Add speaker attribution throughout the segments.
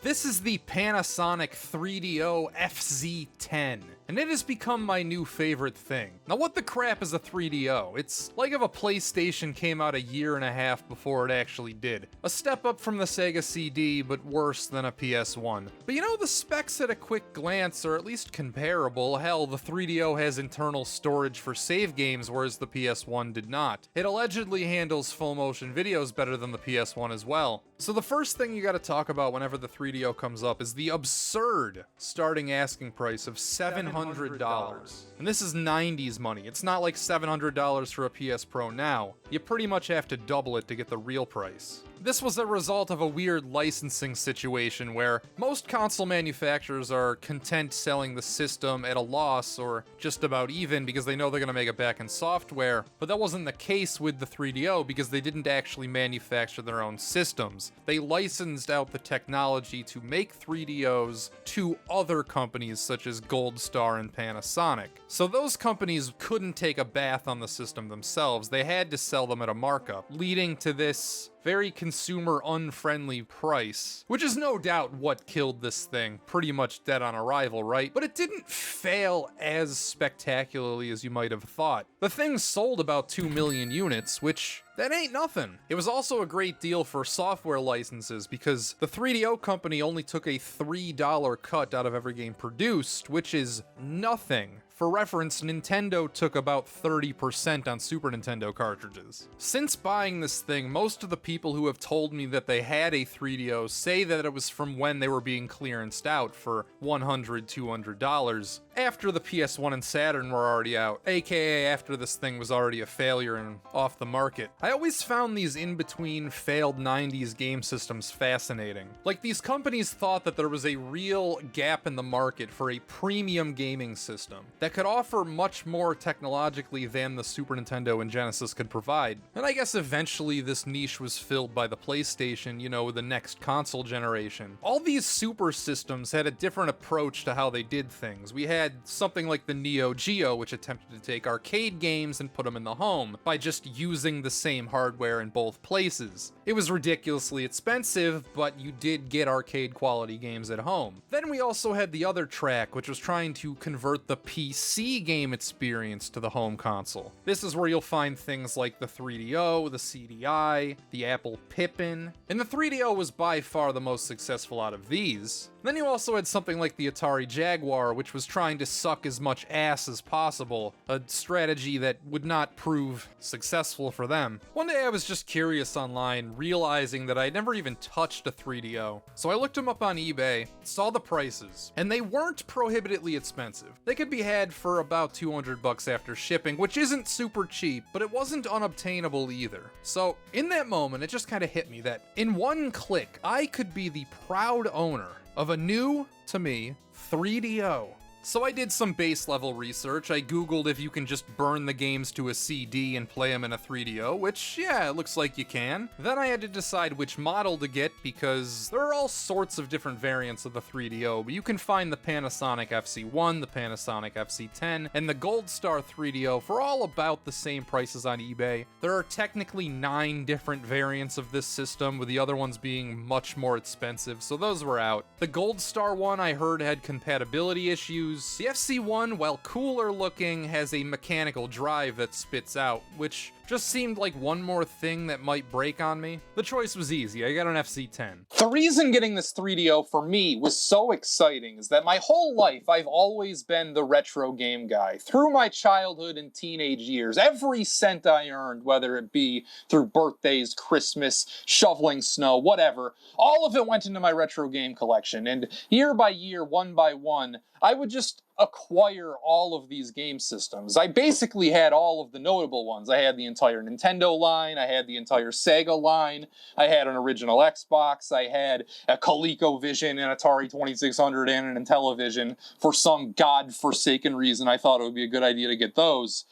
Speaker 1: This is the Panasonic 3DO FZ10, and it has become my new favorite thing. Now what the crap is a 3DO? It's like if a PlayStation came out a year and a half before it actually did. A step up from the Sega CD, but worse than a PS1. But you know, the specs at a quick glance are at least comparable. Hell, the 3DO has internal storage for save games, whereas the PS1 did not. It allegedly handles full motion videos better than the PS1 as well. So the first thing you gotta talk about whenever the 3DO comes up is the absurd starting asking price of $700. And this is 90s money. It's not like $700 for a PS Pro now. You pretty much have to double it to get the real price. This was a result of a weird licensing situation where most console manufacturers are content selling the system at a loss or just about even because they know they're going to make it back in software, but that wasn't the case with the 3DO because they didn't actually manufacture their own systems. They licensed out the technology to make 3DOs to other companies such as Gold Star and Panasonic. So those companies couldn't take a bath on the system themselves, they had to sell them at a markup, leading to this very consumer unfriendly price, which is no doubt what killed this thing pretty much dead on arrival, right? But it didn't fail as spectacularly as you might have thought. The thing sold about 2 million units, which that ain't nothing. It was also a great deal for software licenses because the 3DO company only took a $3 cut out of every game produced, which is nothing. For reference, Nintendo took about 30% on Super Nintendo cartridges. Since buying this thing, most of the people who have told me that they had a 3DO say that it was from when they were being clearanced out for $100, $200, after the PS1 and Saturn were already out, aka after this thing was already a failure and off the market. I always found these in-between failed 90s game systems fascinating. Like, these companies thought that there was a real gap in the market for a premium gaming system that could offer much more technologically than the Super Nintendo and Genesis could provide. And I guess eventually this niche was filled by the PlayStation, you know, the next console generation. All these super systems had a different approach to how they did things. We had something like the Neo Geo, which attempted to take arcade games and put them in the home by just using the same hardware in both places. It was ridiculously expensive, but you did get arcade quality games at home. Then we also had the other track, which was trying to convert the PC game experience to the home console. This is where you'll find things like the 3DO, the CDI, the Apple Pippin, and the 3DO was by far the most successful out of these. Then you also had something like the Atari Jaguar, which was trying to suck as much ass as possible, a strategy that would not prove successful for them. One day I was just curious online, realizing that I'd never even touched a 3DO. So I looked them up on eBay, saw the prices, and they weren't prohibitively expensive. They could be had for about $200 after shipping, which isn't super cheap, but it wasn't unobtainable either. So in that moment, it just kind of hit me that in one click, I could be the proud owner of a new, to me, 3DO. So I did some base level research. I googled if you can just burn the games to a CD and play them in a 3DO, which, yeah, it looks like you can. Then I had to decide which model to get because there are all sorts of different variants of the 3DO, but you can find the Panasonic FC1, the Panasonic FC10, and the Gold Star 3DO for all about the same prices on eBay. There are technically 9 different variants of this system, with the other ones being much more expensive, so those were out. The Gold Star one I heard had compatibility issues. The FC1, while cooler looking, has a mechanical drive that spits out, which just seemed like one more thing that might break on me. The choice was easy, I got an FC10. The reason getting this 3DO for me was so exciting is that my whole life I've always been the retro game guy. Through my childhood and teenage years, every cent I earned, whether it be through birthdays, Christmas, shoveling snow, whatever, all of it went into my retro game collection, and year by year, one by one, I would just acquire all of these game systems. I basically had all of the notable ones. I had the entire Nintendo line, I had the entire Sega line, I had an original Xbox, I had a ColecoVision, an Atari 2600, and an Intellivision. For some god-forsaken reason, I thought it would be a good idea to get those.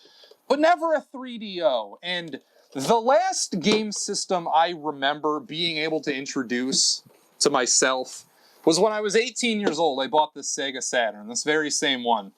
Speaker 1: But never a 3DO, and the last game system I remember being able to introduce to myself was when I was 18 years old. I bought this Sega Saturn, this very same one.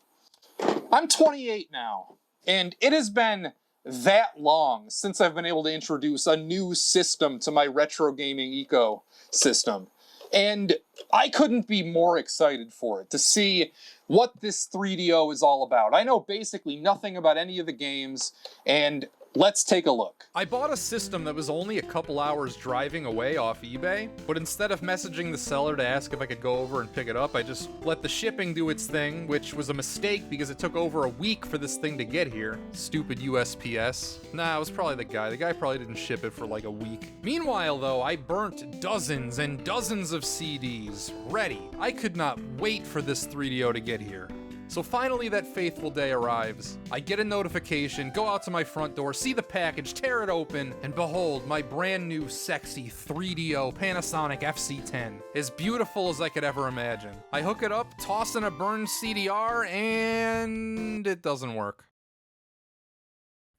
Speaker 1: I'm 28 now, and it has been that long since I've been able to introduce a new system to my retro gaming ecosystem. And I couldn't be more excited for it, to see what this 3DO is all about. I know basically nothing about any of the games, and let's take a look. I bought a system that was only a couple hours driving away off eBay, but instead of messaging the seller to ask if I could go over and pick it up, I just let the shipping do its thing, which was a mistake because it took over a week for this thing to get here. Stupid USPS. Nah, it was probably the guy. The guy probably didn't ship it for like a week. Meanwhile, though, I burnt dozens and dozens of CDs ready. I could not wait for this 3DO to get here. So finally that faithful day arrives. I get a notification, go out to my front door, see the package, tear it open, and behold, my brand new sexy 3DO Panasonic FC10. As beautiful as I could ever imagine. I hook it up, toss in a burned CDR, and it doesn't work.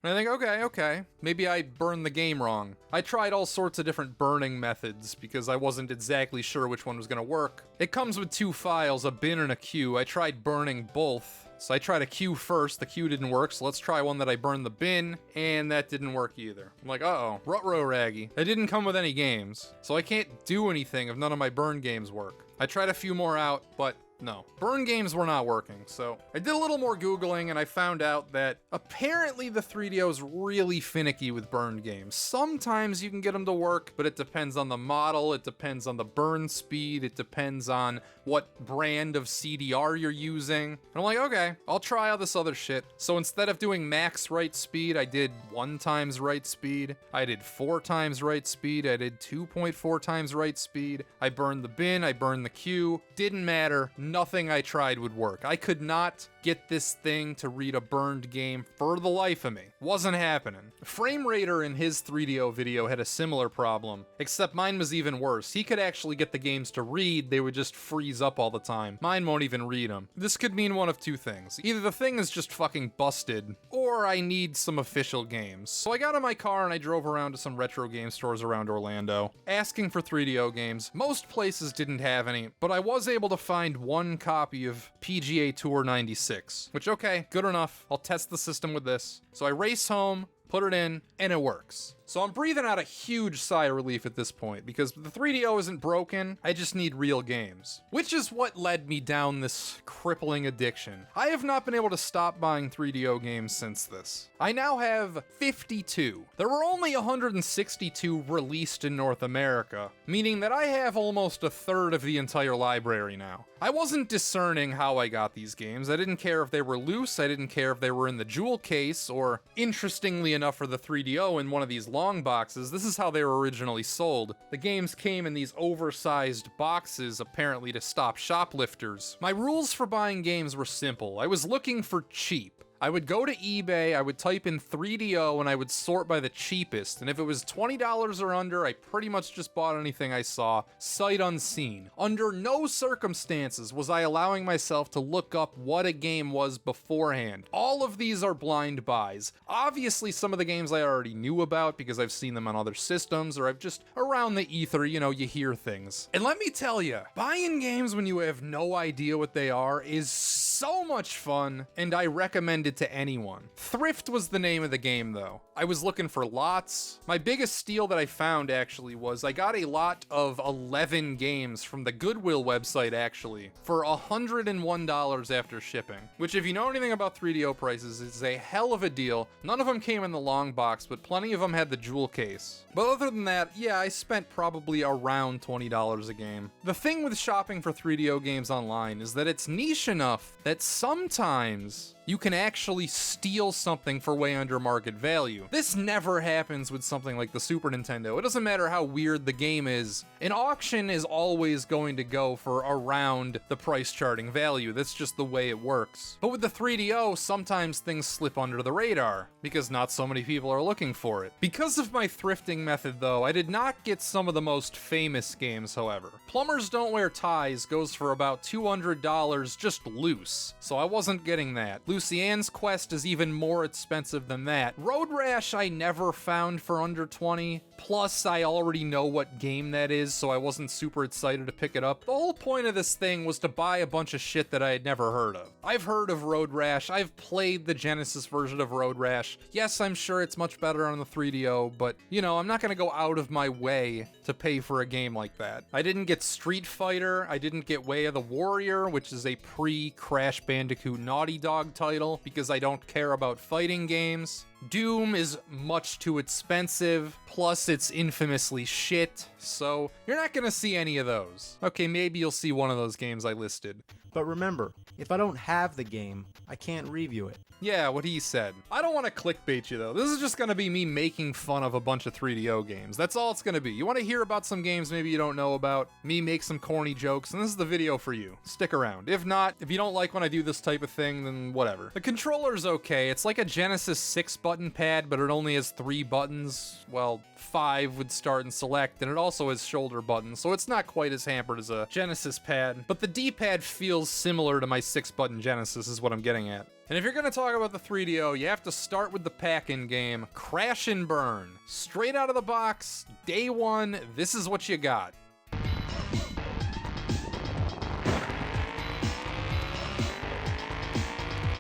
Speaker 1: And I think, okay, maybe I burned the game wrong. I tried all sorts of different burning methods because I wasn't exactly sure which one was gonna work. It comes with two files, a bin and a queue. I tried burning both. So I tried a queue first, the queue didn't work, so let's try one that I burned the bin, and that didn't work either. I'm like, uh-oh, ruh-roh raggy. It didn't come with any games, so I can't do anything if none of my burn games work. I tried a few more out, but no. Burn games were not working, so I did a little more Googling and I found out that apparently the 3DO is really finicky with burned games. Sometimes you can get them to work, but it depends on the model, it depends on the burn speed, it depends on what brand of CDR you're using. And I'm like, okay, I'll try all this other shit. So instead of doing max write speed, I did 1 times write speed, I did 4 times write speed, I did 2.4 times write speed, I burned the bin, I burned the queue, didn't matter. Nothing I tried would work. I could not get this thing to read a burned game for the life of me. Wasn't happening. FrameRater in his 3DO video had a similar problem, except mine was even worse. He could actually get the games to read, they would just freeze up all the time. Mine won't even read them. This could mean one of two things. Either the thing is just fucking busted, or I need some official games. So I got in my car and I drove around to some retro game stores around Orlando, asking for 3DO games. Most places didn't have any, but I was able to find one copy of PGA Tour 96, which, okay, good enough. I'll test the system with this. So I race home, put it in, and it works. So I'm breathing out a huge sigh of relief at this point, because the 3DO isn't broken, I just need real games. Which is what led me down this crippling addiction. I have not been able to stop buying 3DO games since this. I now have 52. There were only 162 released in North America, meaning that I have almost a third of the entire library now. I wasn't discerning how I got these games. I didn't care if they were loose, I didn't care if they were in the jewel case, or interestingly enough for the 3DO in one of these long boxes, this is how they were originally sold. The games came in these oversized boxes, apparently to stop shoplifters. My rules for buying games were simple. I was looking for cheap. I would go to eBay, I would type in 3DO, and I would sort by the cheapest, and if it was $20 or under, I pretty much just bought anything I saw, sight unseen. Under no circumstances was I allowing myself to look up what a game was beforehand. All of these are blind buys. Obviously, some of the games I already knew about because I've seen them on other systems, or I've just, around the ether, you know, you hear things. And let me tell you, buying games when you have no idea what they are is so much fun, and I recommend it to anyone. Thrift was the name of the game though. I was looking for lots. My biggest steal that I found actually was I got a lot of 11 games from the Goodwill website actually for $101 after shipping, which if you know anything about 3DO prices is a hell of a deal. None of them came in the long box, but plenty of them had the jewel case. But other than that, yeah, I spent probably around $20 a game. The thing with shopping for 3DO games online is that it's niche enough that sometimes you can actually steal something for way under market value. This never happens with something like the Super Nintendo. It doesn't matter how weird the game is. An auction is always going to go for around the price charting value. That's just the way it works. But with the 3DO, sometimes things slip under the radar because not so many people are looking for it. Because of my thrifting method though, I did not get some of the most famous games, however. Plumbers Don't Wear Ties goes for about $200 just loose, so I wasn't getting that. Lucian's Quest is even more expensive than that. Road Rash I never found for under 20, Plus, I already know what game that is, so I wasn't super excited to pick it up. The whole point of this thing was to buy a bunch of shit that I had never heard of. I've heard of Road Rash, I've played the Genesis version of Road Rash. Yes, I'm sure it's much better on the 3DO, but, you know, I'm not gonna go out of my way to pay for a game like that. I didn't get Street Fighter, I didn't get Way of the Warrior, which is a pre-Crash Bandicoot Naughty Dog title, because I don't care about fighting games. Doom is much too expensive, plus it's infamously shit, so you're not gonna see any of those. Okay, maybe you'll see one of those games I listed.
Speaker 2: But remember, if I don't have the game, I can't review it.
Speaker 1: Yeah, what he said. I don't want to clickbait you though. This is just gonna be me making fun of a bunch of 3DO games. That's all it's gonna be. You want to hear about some games maybe you don't know about, me make some corny jokes, and this is the video for you. Stick around. If not, if you don't like when I do this type of thing, then whatever. The controller's okay. It's like a Genesis 6-button pad, but it only has 3 buttons. Well, 5 with start and select, and it also has shoulder buttons, so it's not quite as hampered as a Genesis pad. But the D-pad feels similar to my 6-button Genesis is what I'm getting at. And if you're gonna talk about the 3DO, you have to start with the pack-in game, Crash and Burn. Straight out of the box, day one, this is what you got.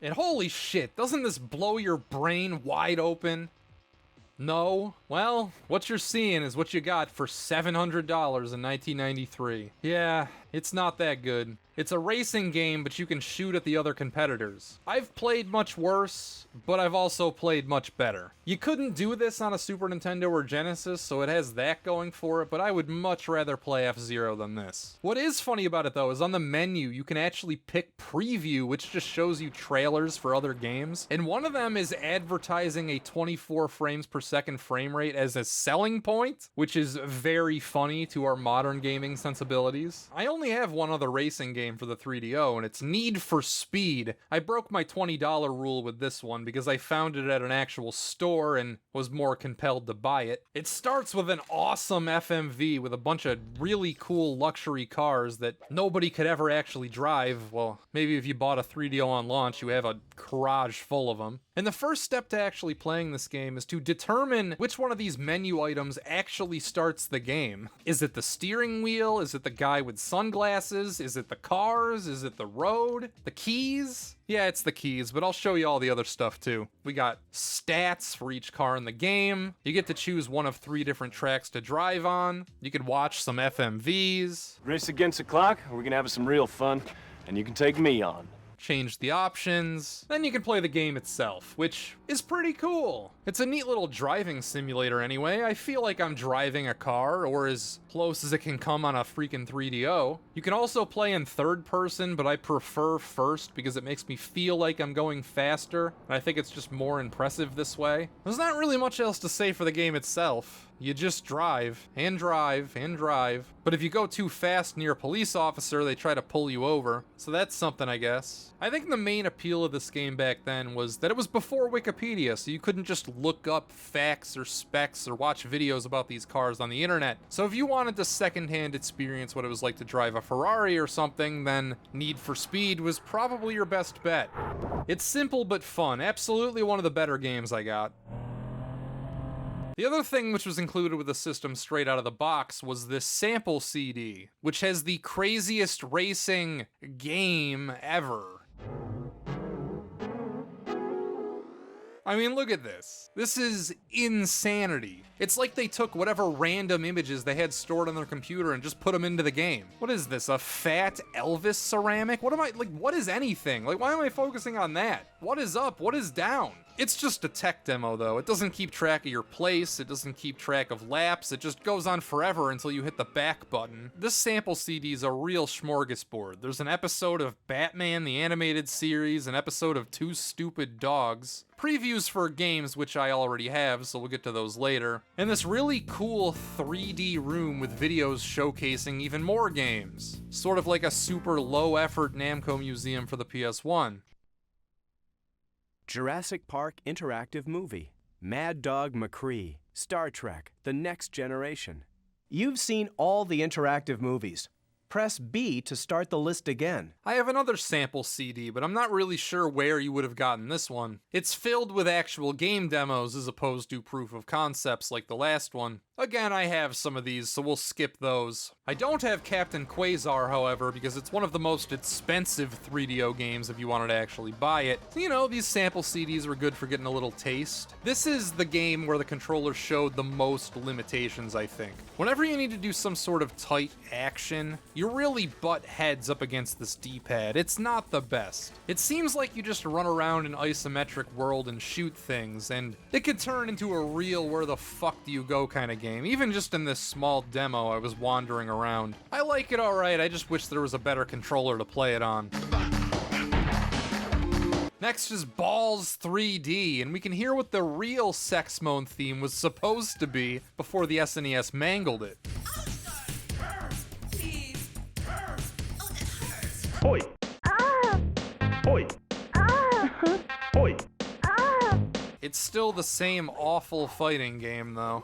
Speaker 1: And holy shit, doesn't this blow your brain wide open? No? Well, what you're seeing is what you got for $700 in 1993. Yeah, it's not that good. It's a racing game, but you can shoot at the other competitors. I've played much worse, but I've also played much better. You couldn't do this on a Super Nintendo or Genesis, so it has that going for it, but I would much rather play F-Zero than this. What is funny about it though is on the menu, you can actually pick preview, which just shows you trailers for other games, and one of them is advertising a 24 frames per second frame rate as a selling point, which is very funny to our modern gaming sensibilities. I only have one other racing game for the 3DO, and it's Need for Speed. I broke my $20 rule with this one because I found it at an actual store and was more compelled to buy it. It starts with an awesome FMV with a bunch of really cool luxury cars that nobody could ever actually drive. Well, maybe if you bought a 3DO on launch, you have a garage full of them. And the first step to actually playing this game is to determine which one of these menu items actually starts the game. Is it the steering wheel? Is it the guy with sunglasses? Is it the cars? Is it the road? The keys? Yeah, it's the keys, but I'll show you all the other stuff too. We got stats for each car in the game. You get to choose one of 3 different tracks to drive on. You could watch some FMVs.
Speaker 3: Race against the clock, we're gonna have some real fun, and you can take me on.
Speaker 1: Change the options. Then you can play the game itself, which is pretty cool. It's a neat little driving simulator anyway. I feel like I'm driving a car, or as close as it can come on a freaking 3DO. You can also play in third person, but I prefer first because it makes me feel like I'm going faster, and I think it's just more impressive this way. There's not really much else to say for the game itself. You just drive, and drive, and drive. But if you go too fast near a police officer, they try to pull you over. So that's something, I guess. I think the main appeal of this game back then was that it was before Wikipedia, so you couldn't just look up facts or specs or watch videos about these cars on the internet. So if you wanted to secondhand experience what it was like to drive a Ferrari or something, then Need for Speed was probably your best bet. It's simple but fun. Absolutely one of the better games I got. The other thing which was included with the system straight out of the box was this sample CD, which has the craziest racing game ever. I mean, look at this. This is insanity. It's like they took whatever random images they had stored on their computer and just put them into the game. What is this, a fat Elvis ceramic? What is anything? Like, why am I focusing on that? What is up? What is down? It's just a tech demo though. It doesn't keep track of your place, it doesn't keep track of laps, it just goes on forever until you hit the back button. This sample CD is a real smorgasbord. There's an episode of Batman the Animated Series, an episode of Two Stupid Dogs, previews for games which I already have, so we'll get to those later, and this really cool 3D room with videos showcasing even more games. Sort of like a super low-effort Namco museum for the PS1.
Speaker 4: Jurassic Park Interactive Movie, Mad Dog McCree, Star Trek, The Next Generation. You've seen all the interactive movies. Press B to start the list again.
Speaker 1: I have another sample CD, but I'm not really sure where you would have gotten this one. It's filled with actual game demos as opposed to proof of concepts like the last one. Again, I have some of these, so we'll skip those. I don't have Captain Quasar, however, because it's one of the most expensive 3DO games if you wanted to actually buy it. So, you know, these sample CDs were good for getting a little taste. This is the game where the controller showed the most limitations, I think. Whenever you need to do some sort of tight action, you really butt heads up against this D-pad. It's not the best. It seems like you just run around an isometric world and shoot things, and it could turn into a real where the fuck do you go kind of game. Even just in this small demo, I was wandering around. I like it alright, I just wish there was a better controller to play it on. Next is Balls 3D, and we can hear what the real Sex Moan theme was supposed to be before the SNES mangled it.
Speaker 5: Oi! Oi! Oi!
Speaker 1: It's still the same awful fighting game, though.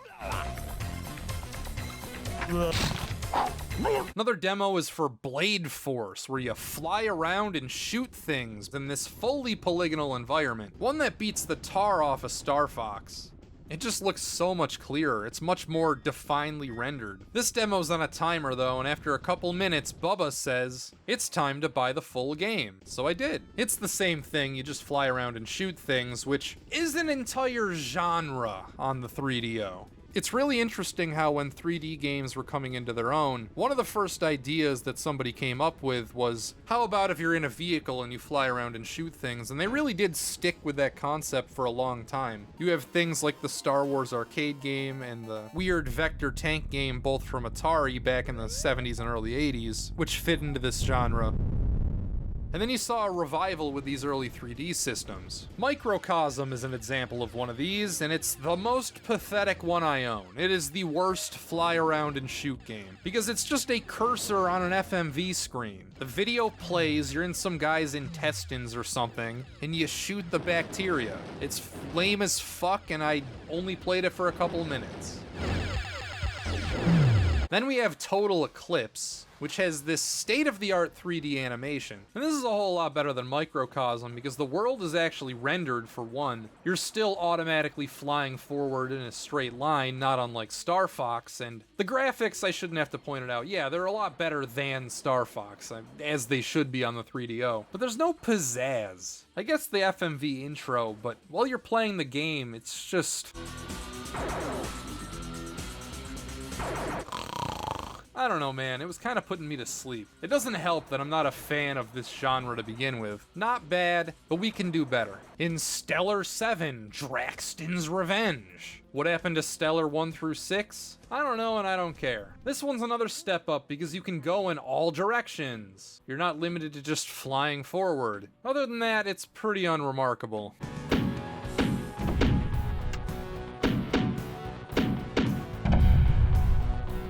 Speaker 1: Another demo is for Blade Force, where you fly around and shoot things in this fully polygonal environment. One that beats the tar off of Star Fox. It just looks so much clearer. It's much more definedly rendered. This demo's on a timer though, and after a couple minutes, Bubba says, it's time to buy the full game. So I did. It's the same thing, you just fly around and shoot things, which is an entire genre on the 3DO. It's really interesting how when 3D games were coming into their own, one of the first ideas that somebody came up with was, how about if you're in a vehicle and you fly around and shoot things? And they really did stick with that concept for a long time. You have things like the Star Wars arcade game and the weird vector tank game, both from Atari back in the 70s and early 80s, which fit into this genre. And then you saw a revival with these early 3D systems. Microcosm is an example of one of these, and it's the most pathetic one I own. It is the worst fly around and shoot game, because it's just a cursor on an FMV screen. The video plays, you're in some guy's intestines or something, and you shoot the bacteria. It's lame as fuck, and I only played it for a couple minutes. Then we have Total Eclipse, which has this state-of-the-art 3D animation. And this is a whole lot better than Microcosm because the world is actually rendered for one. You're still automatically flying forward in a straight line, not unlike Star Fox, and the graphics, I shouldn't have to point it out, yeah, they're a lot better than Star Fox, as they should be on the 3DO. But there's no pizzazz. I guess the FMV intro, but while you're playing the game, it's just... I don't know, man, it was kind of putting me to sleep. It doesn't help that I'm not a fan of this genre to begin with. Not bad, but we can do better. In Stellar 7, Draxton's Revenge. What happened to Stellar 1 through 6? I don't know and I don't care. This one's another step up because you can go in all directions. You're not limited to just flying forward. Other than that, it's pretty unremarkable.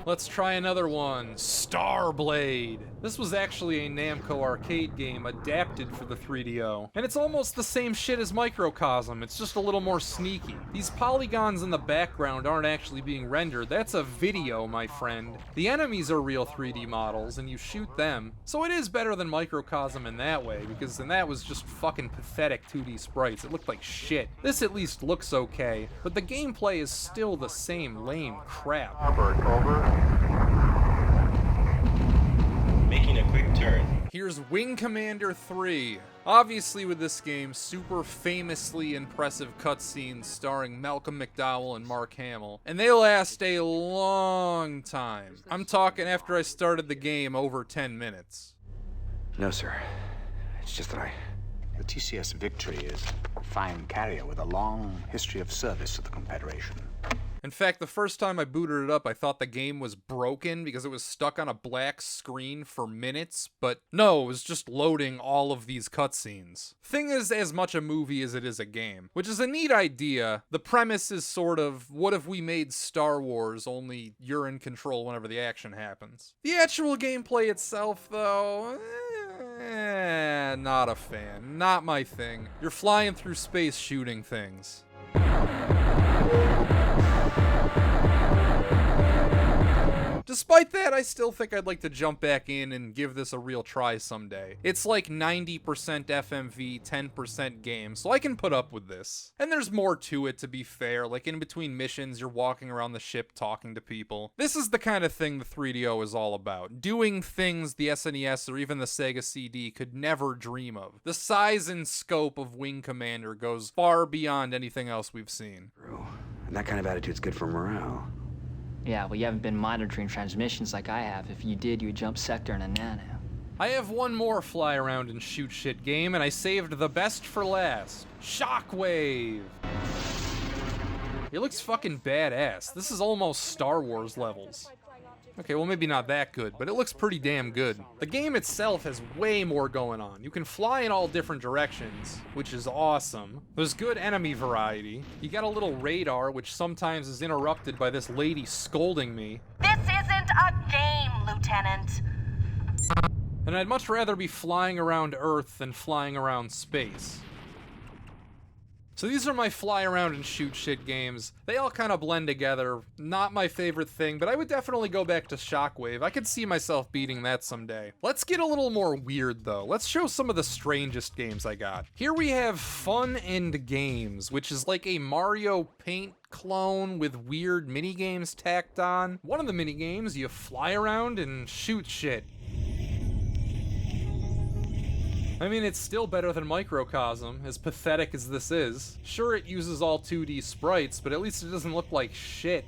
Speaker 1: Let's try another one, Starblade. This was actually a Namco arcade game adapted for the 3DO. And it's almost the same shit as Microcosm, it's just a little more sneaky. These polygons in the background aren't actually being rendered, that's a video, my friend. The enemies are real 3D models, and you shoot them. So it is better than Microcosm in that way, because then that was just fucking pathetic 2D sprites. It looked like shit. This at least looks okay, but the gameplay is still the same lame crap.
Speaker 6: Making a quick turn.
Speaker 1: Here's Wing Commander 3. Obviously with this game, super famously impressive cutscenes starring Malcolm McDowell and Mark Hamill. And they last a long time. I'm talking after I started the game over 10 minutes.
Speaker 7: No, sir. It's just that
Speaker 8: The TCS Victory is a fine carrier with a long history of service to the Confederation.
Speaker 1: In fact, the first time I booted it up, I thought the game was broken because it was stuck on a black screen for minutes, but no, it was just loading all of these cutscenes. Thing is as much a movie as it is a game, which is a neat idea. The premise is sort of, what if we made Star Wars, only you're in control whenever the action happens? The actual gameplay itself, though, not a fan. Not my thing. You're flying through space shooting things. Despite that, I still think I'd like to jump back in and give this a real try someday. It's like 90% FMV, 10% game, so I can put up with this. And there's more to it, to be fair, like in between missions, you're walking around the ship talking to people. This is the kind of thing the 3DO is all about. Doing things the SNES or even the Sega CD could never dream of. The size and scope of Wing Commander goes far beyond anything else we've seen.
Speaker 7: And that kind of attitude's good for morale.
Speaker 6: Yeah, well, you haven't been monitoring transmissions like I have. If you did, you would jump sector in a nano.
Speaker 1: I have one more fly around and shoot shit game, and I saved the best for last. Shockwave! It looks fucking badass. This is almost Star Wars levels. Okay, well maybe not that good, but it looks pretty damn good. The game itself has way more going on. You can fly in all different directions, which is awesome. There's good enemy variety. You got a little radar, which sometimes is interrupted by this lady scolding me.
Speaker 9: This isn't a game, Lieutenant.
Speaker 1: And I'd much rather be flying around Earth than flying around space. So these are my fly around and shoot shit games. They all kind of blend together. Not my favorite thing, but I would definitely go back to Shockwave. I could see myself beating that someday. Let's get a little more weird though. Let's show some of the strangest games I got. Here we have Fun and Games, which is like a Mario Paint clone with weird mini games tacked on. One of the mini games, you fly around and shoot shit. I mean, it's still better than Microcosm, as pathetic as this is. Sure, it uses all 2D sprites, but at least it doesn't look like shit.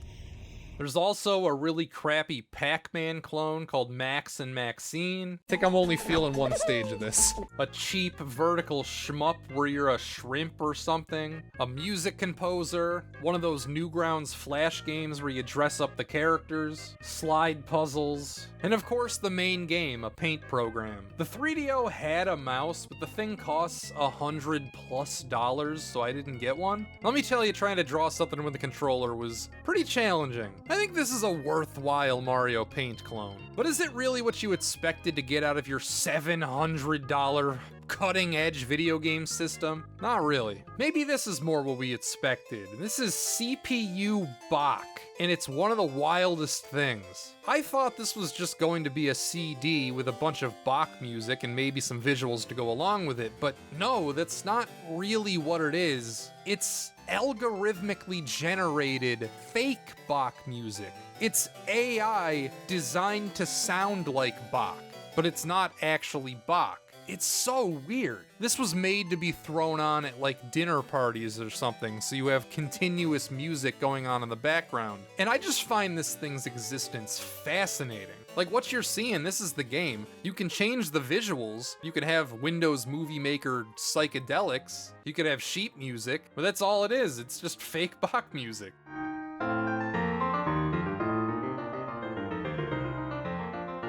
Speaker 1: There's also a really crappy Pac-Man clone called Max and Maxine. I think I'm only feeling one stage of this. A cheap vertical shmup where you're a shrimp or something. A music composer. One of those Newgrounds Flash games where you dress up the characters. Slide puzzles. And of course the main game, a paint program. The 3DO had a mouse, but the thing costs $100+, so I didn't get one. Let me tell you, trying to draw something with a controller was pretty challenging. I think this is a worthwhile Mario Paint clone. But is it really what you expected to get out of your $700 cutting-edge video game system? Not really. Maybe this is more what we expected. This is CPU Bach, and it's one of the wildest things. I thought this was just going to be a CD with a bunch of Bach music and maybe some visuals to go along with it, but no, that's not really what it is. It's algorithmically generated fake Bach music. It's AI designed to sound like Bach, but it's not actually Bach. It's so weird. This was made to be thrown on at like dinner parties or something, so you have continuous music going on in the background. And I just find this thing's existence fascinating. Like what you're seeing, this is the game. You can change the visuals. You can have Windows Movie Maker psychedelics. You could have sheet music, but that's all it is. It's just fake Bach music.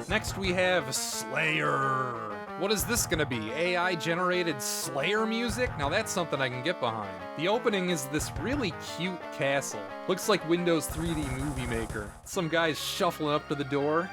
Speaker 1: Next we have Slayer. What is this gonna be? AI-generated Slayer music? Now that's something I can get behind. The opening is this really cute castle. Looks like Windows 3D Movie Maker. Some guy's shuffling up to the door.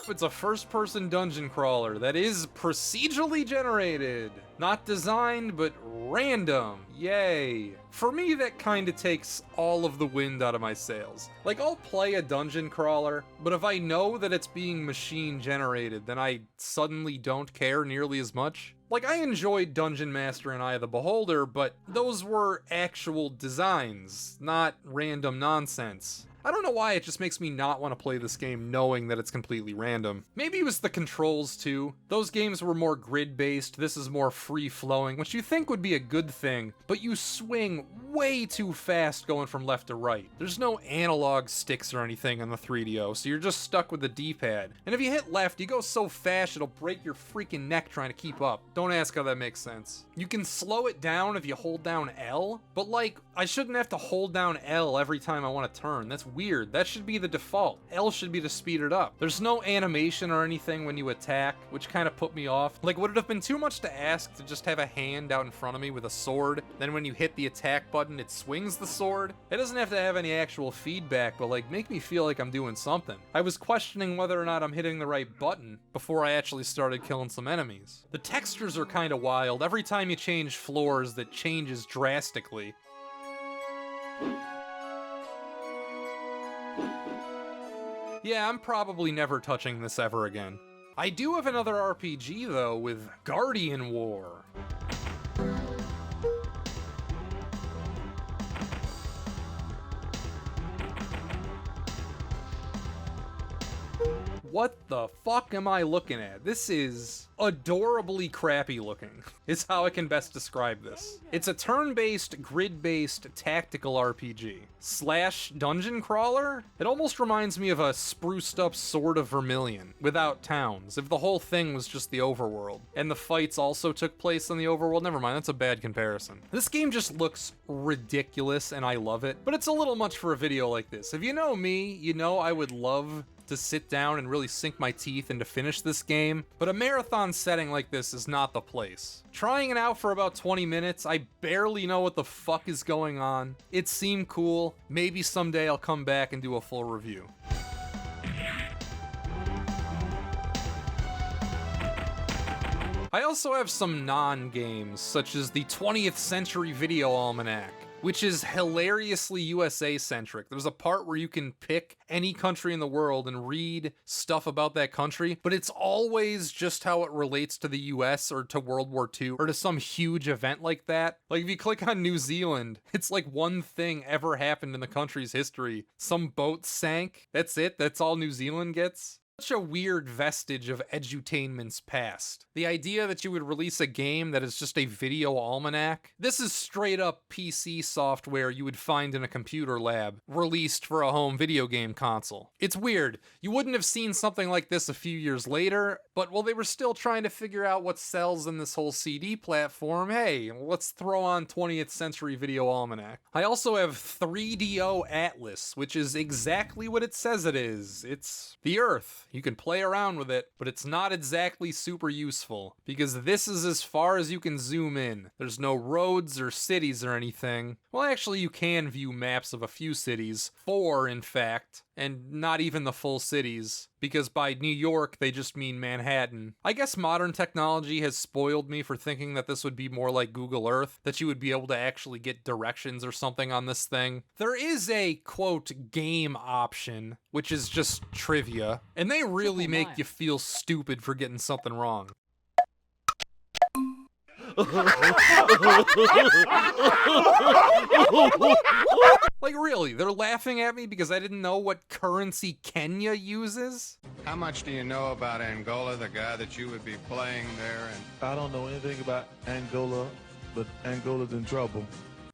Speaker 1: It's a first-person dungeon crawler that is procedurally generated. Not designed, but random. Yay. For me, that kinda takes all of the wind out of my sails. Like, I'll play a dungeon crawler, but if I know that it's being machine generated, then I suddenly don't care nearly as much. Like, I enjoyed Dungeon Master and Eye of the Beholder, but those were actual designs, not random nonsense. I don't know why it just makes me not want to play this game knowing that it's completely random. Maybe it was the controls too. Those games were more grid-based, this is more free-flowing, which you think would be a good thing, but you swing way too fast going from left to right. There's no analog sticks or anything on the 3DO, so you're just stuck with the D-pad. And if you hit left, you go so fast it'll break your freaking neck trying to keep up. Don't ask how that makes sense. You can slow it down if you hold down L, but like, I shouldn't have to hold down L every time I want to turn. That's weird. That should be the default. L should be to speed it up. There's no animation or anything when you attack, which kind of put me off. Like, would it have been too much to ask to just have a hand out in front of me with a sword? Then when you hit the attack button, it swings the sword? It doesn't have to have any actual feedback, but like, make me feel like I'm doing something. I was questioning whether or not I'm hitting the right button before I actually started killing some enemies. The textures are kind of wild. Every time you change floors, that changes drastically. Yeah, I'm probably never touching this ever again. I do have another RPG, though, with Guardian War. What the fuck am I looking at? This is adorably crappy looking, is how I can best describe this. It's a turn-based, grid-based tactical RPG. Slash dungeon crawler? It almost reminds me of a spruced up Sword of Vermilion, without towns, if the whole thing was just the overworld. And the fights also took place in the overworld. Never mind, that's a bad comparison. This game just looks ridiculous and I love it, but it's a little much for a video like this. If you know me, you know I would love to sit down and really sink my teeth and to finish this game, but a marathon setting like this is not the place. Trying it out for about 20 minutes, I barely know what the fuck is going on. It seemed cool. Maybe someday I'll come back and do a full review. I also have some non-games, such as the 20th Century Video Almanac, which is hilariously USA-centric. There's a part where you can pick any country in the world and read stuff about that country, but it's always just how it relates to the US or to World War II or to some huge event like that. Like if you click on New Zealand, it's like one thing ever happened in the country's history. Some boat sank. That's it. That's all New Zealand gets. Such a weird vestige of edutainment's past. The idea that you would release a game that is just a video almanac. This is straight up PC software you would find in a computer lab, released for a home video game console. It's weird. You wouldn't have seen something like this a few years later, but while they were still trying to figure out what sells in this whole CD platform, hey, let's throw on 20th Century Video Almanac. I also have 3DO Atlas, which is exactly what it says it is. It's the Earth. You can play around with it, but it's not exactly super useful, because this is as far as you can zoom in. There's no roads or cities or anything. Well, actually, you can view maps of a few cities, 4 in fact, and not even the full cities, because by New York, they just mean Manhattan. I guess modern technology has spoiled me for thinking that this would be more like Google Earth, that you would be able to actually get directions or something on this thing. There is a, quote, game option, which is just trivia, and they really make you feel stupid for getting something wrong. Like really, they're laughing at me because I didn't know what currency Kenya uses?
Speaker 10: How much do you know about Angola, the guy that you would be playing there? And
Speaker 5: I don't know anything about Angola, but Angola's in trouble.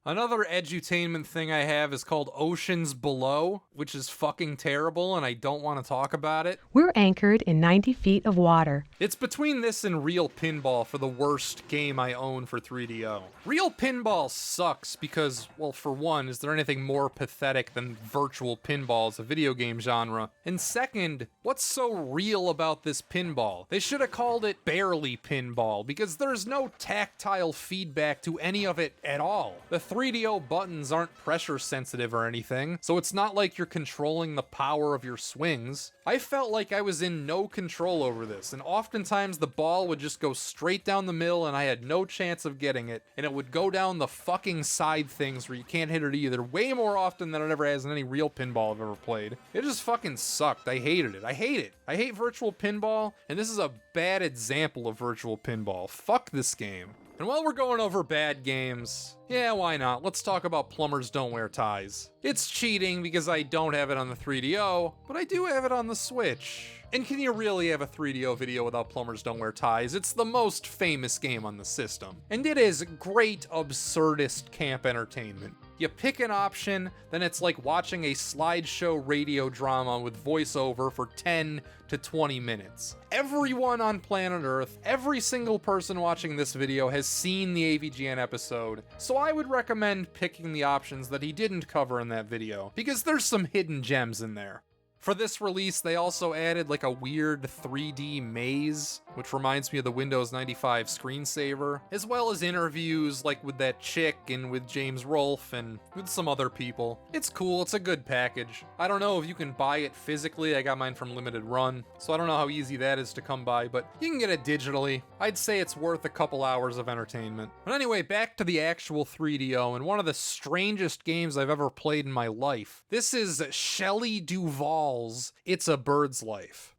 Speaker 1: Another edutainment thing I have is called Oceans Below, which is fucking terrible and I don't want to talk about it.
Speaker 11: We're anchored in 90 feet of water.
Speaker 1: It's between this and Real Pinball for the worst game I own for 3DO. Real Pinball sucks because, well, for one, is there anything more pathetic than virtual pinball as a video game genre? And second, what's so real about this pinball? They should have called it Barely Pinball because there's no tactile feedback to any of it at all. The 3DO buttons aren't pressure sensitive or anything, so it's not like you're controlling the power of your swings. I felt like I was in no control over this, and oftentimes the ball would just go straight down the middle and I had no chance of getting it, and it would go down the fucking side things where you can't hit it either, way more often than it ever has in any real pinball I've ever played. It just fucking sucked. I hated it. I hate it. I hate virtual pinball, and this is a bad example of virtual pinball. Fuck this game. And while we're going over bad games, yeah, why not? Let's talk about Plumbers Don't Wear Ties. It's cheating because I don't have it on the 3DO, but I do have it on the Switch. And can you really have a 3DO video without Plumbers Don't Wear Ties? It's the most famous game on the system. And it is great absurdist camp entertainment. You pick an option, then it's like watching a slideshow radio drama with voiceover for 10 to 20 minutes. Everyone on planet Earth, every single person watching this video has seen the AVGN episode, so I would recommend picking the options that he didn't cover in that video, because there's some hidden gems in there. For this release, they also added like a weird 3D maze, which reminds me of the Windows 95 screensaver, as well as interviews like with that chick and with James Rolfe and with some other people. It's cool, it's a good package. I don't know if you can buy it physically, I got mine from Limited Run, so I don't know how easy that is to come by, but you can get it digitally. I'd say it's worth a couple hours of entertainment. But anyway, back to the actual 3DO, and one of the strangest games I've ever played in my life. This is Shelley Duvall Duvall's It's a Bird's Life.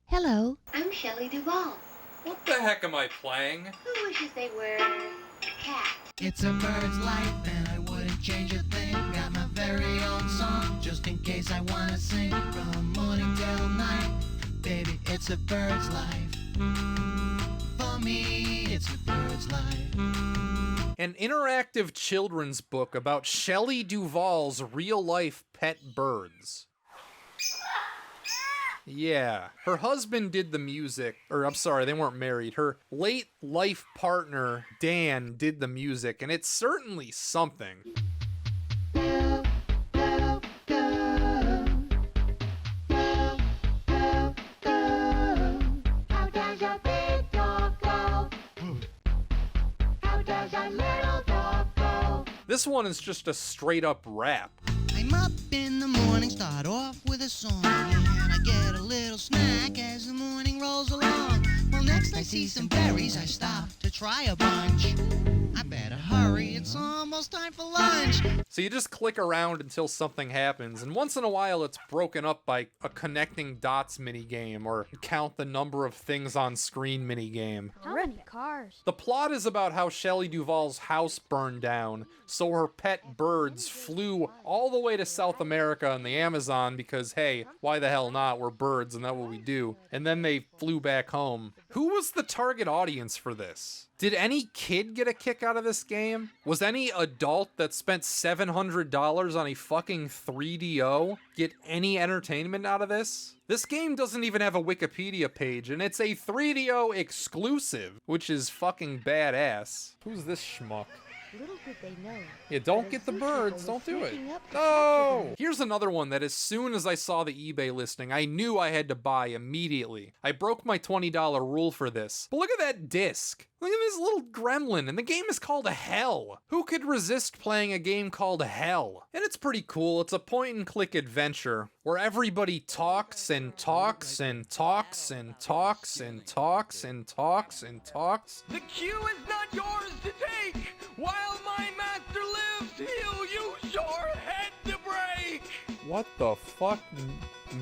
Speaker 12: Hello, I'm Shelley Duvall.
Speaker 1: What the heck am I playing?
Speaker 12: Who wishes they were a cat?
Speaker 13: It's a bird's life and I wouldn't change a thing. Got my very own song just in case I wanna sing. From morning till night, baby, it's a bird's life. For me, it's a bird's life.
Speaker 1: An interactive children's book about Shelley Duvall's real-life pet birds. Yeah, her husband did the music, or I'm sorry, they weren't married. Her late life partner, Dan, did the music, and it's certainly something. This one is just a straight up rap.
Speaker 13: I'm up in the morning, start off with a song, and I get a little snack as the morning rolls along. Well, next I see some berries, I stop to try a bunch. I better hurry, it's almost time for lunch.
Speaker 1: So you just click around until something happens, and once in a while it's broken up by a connecting dots minigame or count the number of things on screen minigame.
Speaker 12: How many cars?
Speaker 1: The plot is about how Shelley Duvall's house burned down, so her pet birds flew all the way to South America and the Amazon because, hey, why the hell not? We're birds and that's what we do. And then they flew back home. Who was the target audience for this? Did any kid get a kick out of this game? Was any adult that spent $700 on a fucking 3DO get any entertainment out of this? This game doesn't even have a Wikipedia page, and it's a 3DO exclusive, which is fucking badass. Who's this schmuck?
Speaker 12: Little did they know.
Speaker 1: Yeah, don't get the birds. Don't do it. No! Here's another one that as soon as I saw the eBay listing, I knew I had to buy immediately. I broke my $20 rule for this. But look at that disc. Look at this little gremlin, and the game is called Hell. Who could resist playing a game called Hell? And it's pretty cool. It's a point-and-click adventure where everybody talks and talks and talks and talks and talks and talks and talks.
Speaker 14: The cue is not yours to take. While my master lives, he'll use your head to break.
Speaker 1: What the fuck?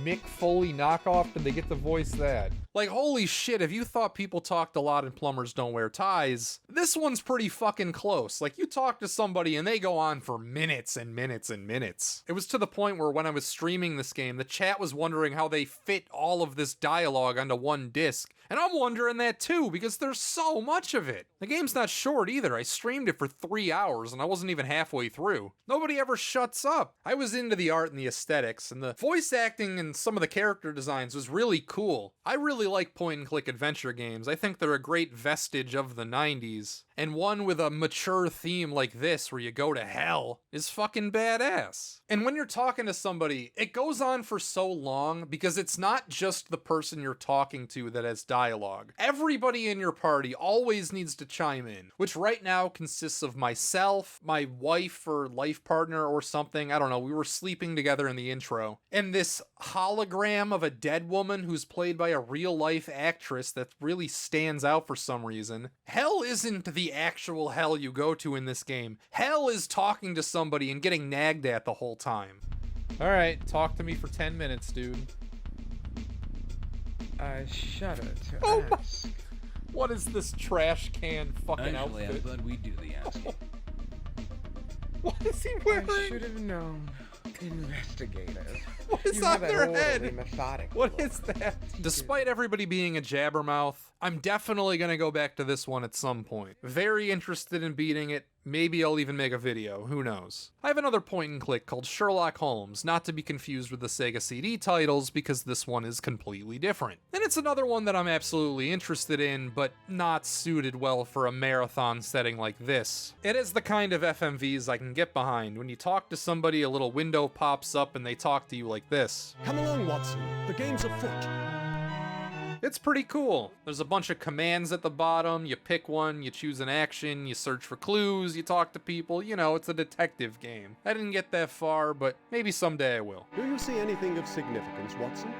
Speaker 1: Mick Foley knockoff? Did they get to voice that? Like, holy shit, if you thought people talked a lot and plumbers don't wear ties, this one's pretty fucking close. Like, you talk to somebody and they go on for minutes and minutes and minutes. It was to the point where when I was streaming this game, the chat was wondering how they fit all of this dialogue onto one disc. And I'm wondering that too, because there's so much of it. The game's not short either. I streamed it for 3 hours and I wasn't even halfway through. Nobody ever shuts up. I was into the art and the aesthetics, and the voice acting and some of the character designs was really cool. I really like point-and-click adventure games. I think they're a great vestige of the 90s. And one with a mature theme like this, where you go to hell, is fucking badass. And when you're talking to somebody, it goes on for so long because it's not just the person you're talking to that has dialogue. Everybody in your party always needs to chime in, which right now consists of myself, my wife or life partner or something. I don't know, we were sleeping together in the intro. And this hologram of a dead woman who's played by a real-life actress that really stands out for some reason. Hell isn't the actual hell you go to in this game. Hell is talking to somebody and getting nagged at the whole time. Alright, talk to me for 10 minutes, dude.
Speaker 15: I shudder to ask.
Speaker 1: What is this trash can fucking
Speaker 16: Actually,
Speaker 1: outfit?
Speaker 16: I thought we'd do the asking.
Speaker 1: What is he wearing?
Speaker 15: I should have known. Investigators.
Speaker 1: What is
Speaker 15: You
Speaker 1: on
Speaker 15: have an
Speaker 1: their
Speaker 15: orderly,
Speaker 1: head?
Speaker 15: methodical
Speaker 1: What
Speaker 15: look.
Speaker 1: is that? Despite everybody being a jabbermouth, I'm definitely gonna go back to this one at some point. Very interested in beating it. Maybe I'll even make a video, who knows. I have another point and click called Sherlock Holmes, not to be confused with the Sega CD titles because this one is completely different. And it's another one that I'm absolutely interested in, but not suited well for a marathon setting like this. It is the kind of FMVs I can get behind. When you talk to somebody, a little window pops up and they talk to you like this.
Speaker 17: Come along, Watson. The game's afoot.
Speaker 1: It's pretty cool. There's a bunch of commands at the bottom. You pick one, you choose an action, you search for clues, you talk to people. You know, it's a detective game. I didn't get that far, but maybe someday I will.
Speaker 17: Do you see anything of significance, Watson?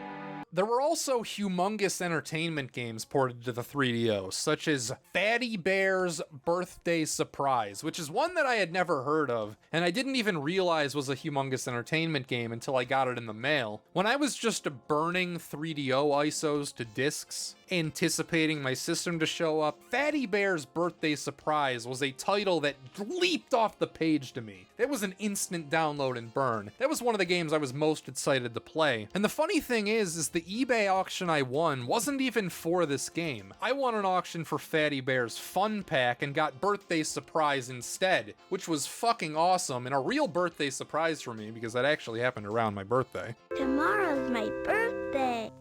Speaker 1: There were also humongous entertainment games ported to the 3DO, such as Fatty Bear's Birthday Surprise, which is one that I had never heard of, and I didn't even realize was a humongous entertainment game until I got it in the mail. When I was just burning 3DO ISOs to discs, anticipating my system to show up, Fatty Bear's Birthday Surprise was a title that leaped off the page to me. It was an instant download and burn. That was one of the games I was most excited to play. And the funny thing is the eBay auction I won wasn't even for this game. I won an auction for Fatty Bear's Fun Pack and got Birthday Surprise instead, which was fucking awesome and a real birthday surprise for me because that actually happened around my birthday.
Speaker 16: Tomorrow's my birthday.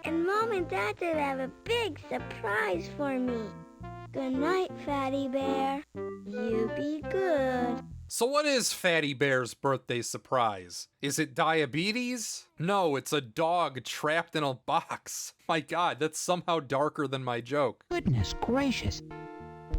Speaker 16: And Mom and Dad did have a big surprise for me. Good night, Fatty Bear. You be good.
Speaker 1: So what is Fatty Bear's birthday surprise? Is it diabetes? No, it's a dog trapped in a box. My God, that's somehow darker than my joke.
Speaker 18: Goodness gracious.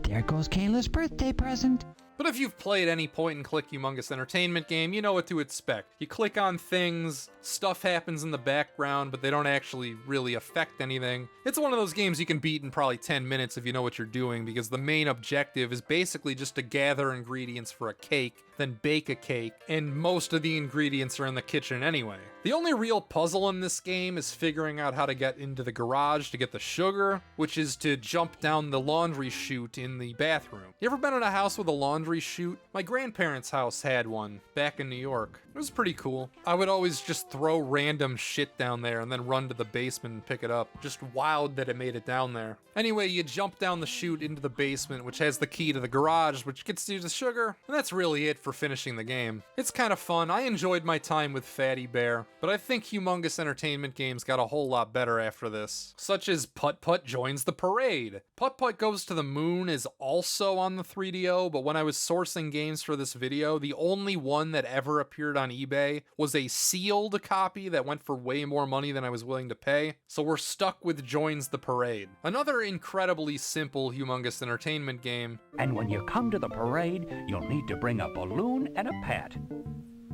Speaker 18: There goes Kayla's birthday present.
Speaker 1: But if you've played any point-and-click humongous entertainment game, you know what to expect. You click on things, stuff happens in the background, but they don't actually really affect anything. It's one of those games you can beat in probably 10 minutes if you know what you're doing, because the main objective is basically just to gather ingredients for a cake, then bake a cake, and most of the ingredients are in the kitchen anyway. The only real puzzle in this game is figuring out how to get into the garage to get the sugar, which is to jump down the laundry chute in the bathroom. You ever been in a house with a laundry chute? My grandparents' house had one back in New York. It was pretty cool. I would always just throw random shit down there and then run to the basement and pick it up. Just wild that it made it down there. Anyway, you jump down the chute into the basement, which has the key to the garage, which gets you the sugar, and that's really it for finishing the game. It's kind of fun. I enjoyed my time with Fatty Bear, but I think humongous entertainment games got a whole lot better after this, such as Putt Putt Joins the Parade. Putt Putt Goes to the Moon is also on the 3DO, but when I was sourcing games for this video, the only one that ever appeared on eBay was a sealed copy that went for way more money than I was willing to pay, so we're stuck with Joins the Parade. Another incredibly simple humongous entertainment game.
Speaker 19: And when you come to the parade, you'll need to bring a balloon and a pet.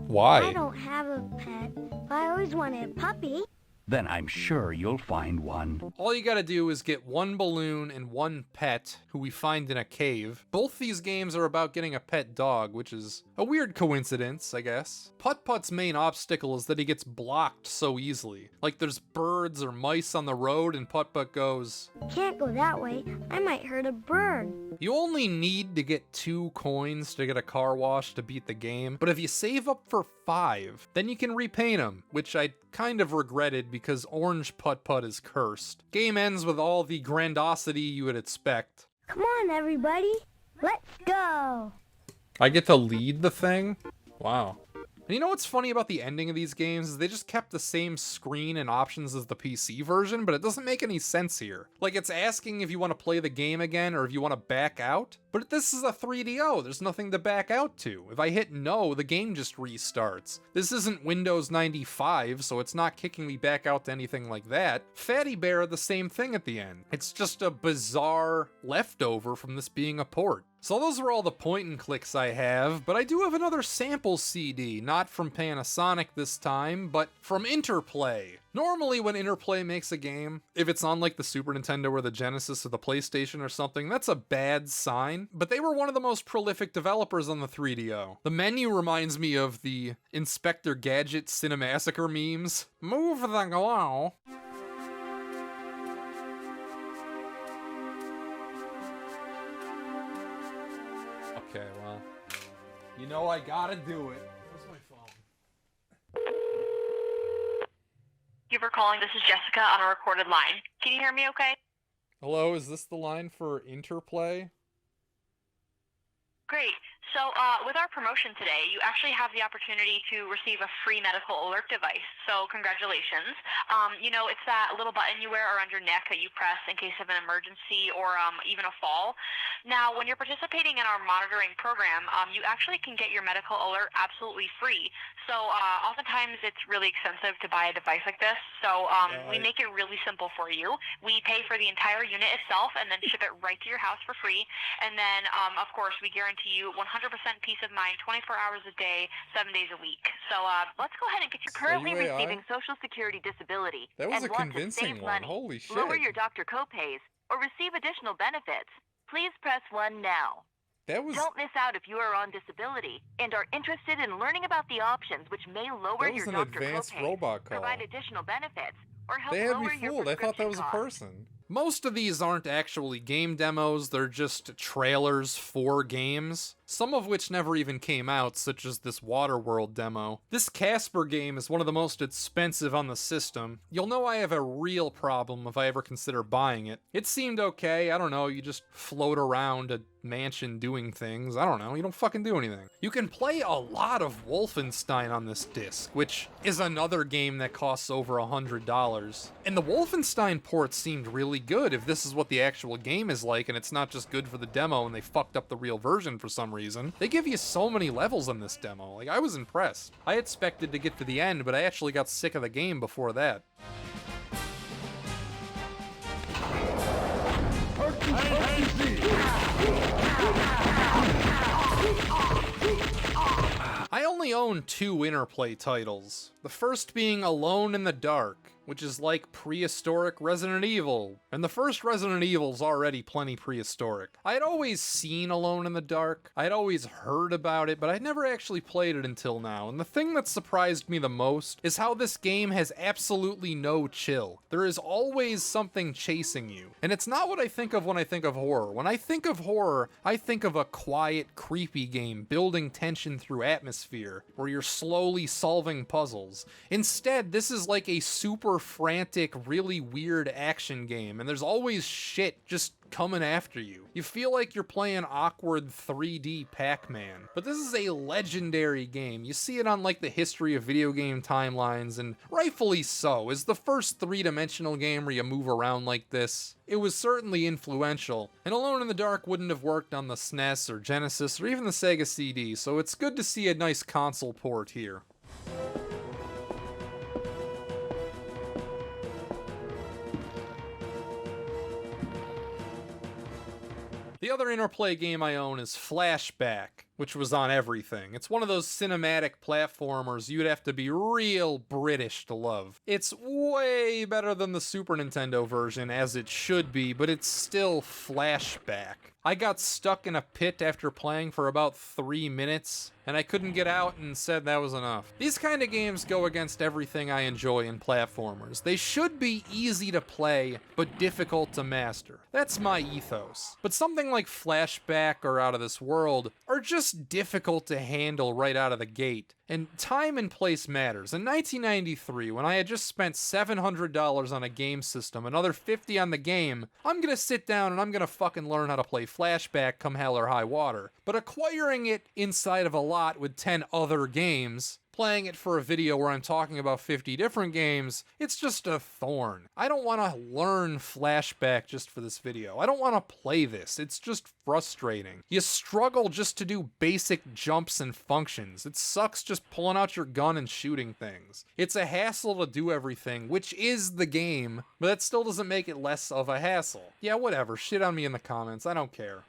Speaker 1: Why?
Speaker 16: I don't have a pet. I always wanted a puppy.
Speaker 19: Then I'm sure you'll find one.
Speaker 1: All you gotta do is get one balloon and one pet, who we find in a cave. Both these games are about getting a pet dog, which is a weird coincidence, I guess. Putt Putt's main obstacle is that he gets blocked so easily. Like there's birds or mice on the road and Putt Putt goes,
Speaker 16: Can't go that way. I might hurt a bird.
Speaker 1: You only need to get 2 coins to get a car wash to beat the game, but if you save up for 5, then you can repaint them, which I kind of regretted because orange Putt Putt is cursed. Game ends with all the grandiosity you would expect.
Speaker 16: Come on, everybody. Let's go.
Speaker 1: I get to lead the thing? Wow. And you know what's funny about the ending of these games is they just kept the same screen and options as the PC version, but it doesn't make any sense here. Like, it's asking if you want to play the game again or if you want to back out, but this is a 3DO, there's nothing to back out to. If I hit no, the game just restarts. This isn't Windows 95, so it's not kicking me back out to anything like that. Fatty Bear had the same thing at the end. It's just a bizarre leftover from this being a port. So those are all the point and clicks I have, but I do have another sample CD, not from Panasonic this time, but from Interplay. Normally when Interplay makes a game, if it's on like the Super Nintendo or the Genesis or the PlayStation or something, that's a bad sign, but they were one of the most prolific developers on the 3DO. The menu reminds me of the Inspector Gadget Cinemassacre memes. Move the glow. Okay, well, you know I gotta do it. Where's my phone?
Speaker 20: Thank you for calling. This is Jessica on a recorded line. Can you hear me okay?
Speaker 1: Hello, is this the line for Interplay?
Speaker 20: Great. So with our promotion today, you actually have the opportunity to receive a free medical alert device. So congratulations. You know, it's that little button you wear around your neck that you press in case of an emergency or even a fall. Now, when you're participating in our monitoring program, you actually can get your medical alert absolutely free. So oftentimes it's really expensive to buy a device like this. So we make it really simple for you. We pay for the entire unit itself and then ship it right to your house for free. And then, of course, we guarantee you 100% peace of mind 24 hours a day, 7 days a week. So let's go ahead and get you
Speaker 1: Currently
Speaker 21: receiving Social Security disability
Speaker 1: That was
Speaker 21: and
Speaker 1: a
Speaker 21: want to
Speaker 1: convincing
Speaker 21: save
Speaker 1: one.
Speaker 21: money,
Speaker 1: Holy shit.
Speaker 21: lower your doctor copays, or receive additional benefits, please press 1 now.
Speaker 1: That was...
Speaker 21: Don't miss out if you are on disability and are interested in learning about the options which may lower
Speaker 1: That was
Speaker 21: your
Speaker 1: an
Speaker 21: doctor
Speaker 1: advanced
Speaker 21: copays,
Speaker 1: robot call.
Speaker 21: provide additional benefits, or help
Speaker 1: They had
Speaker 21: lower
Speaker 1: me
Speaker 21: your
Speaker 1: fooled. I thought that was a
Speaker 21: prescription
Speaker 1: person. Most of these aren't actually game demos, they're just trailers for games, some of which never even came out, such as this Waterworld demo. This Casper game is one of the most expensive on the system. You'll know I have a real problem if I ever consider buying it. It seemed okay, I don't know, you just float around a mansion doing things, I don't know, you don't fucking do anything. You can play a lot of Wolfenstein on this disc, which is another game that costs over $100. And the Wolfenstein port seemed really good if this is what the actual game is like and it's not just good for the demo and they fucked up the real version for some reason. They give you so many levels in this demo, like I was impressed. I expected to get to the end, but I actually got sick of the game before that. I only own 2 Interplay titles. The first being Alone in the Dark, which is like prehistoric Resident Evil, and the first Resident Evil's already plenty prehistoric. I had always seen Alone in the Dark, I had always heard about it, but I'd never actually played it until now, and the thing that surprised me the most is how this game has absolutely no chill. There is always something chasing you, and it's not what I think of when I think of horror. When I think of horror, I think of a quiet, creepy game building tension through atmosphere, where you're slowly solving puzzles. Instead, this is like a super frantic, really weird action game, and there's always shit just coming after you. You feel like you're playing awkward 3D Pac-Man. But this is a legendary game. You see it on like the history of video game timelines, and rightfully so. It's the first 3-dimensional game where you move around like this. It was certainly influential, and Alone in the Dark wouldn't have worked on the SNES or Genesis or even the Sega CD, so it's good to see a nice console port here. The other Interplay game I own is Flashback, which was on everything. It's one of those cinematic platformers you'd have to be real British to love. It's way better than the Super Nintendo version, as it should be, but it's still Flashback. I got stuck in a pit after playing for about 3 minutes, and I couldn't get out and said that was enough. These kind of games go against everything I enjoy in platformers. They should be easy to play, but difficult to master. That's my ethos. But something like Flashback or Out of This World are just difficult to handle right out of the gate. And time and place matters. In 1993, when I had just spent $700 on a game system, another $50 on the game, I'm gonna sit down and I'm gonna fucking learn how to play Flashback come hell or high water. But acquiring it inside of a lot with 10 other games, playing it for a video where I'm talking about 50 different games, it's just a thorn. I don't want to learn Flashback just for this video. I don't want to play this. It's just frustrating. You struggle just to do basic jumps and functions. It sucks just pulling out your gun and shooting things. It's a hassle to do everything, which is the game, but that still doesn't make it less of a hassle. Yeah, whatever. Shit on me in the comments. I don't care.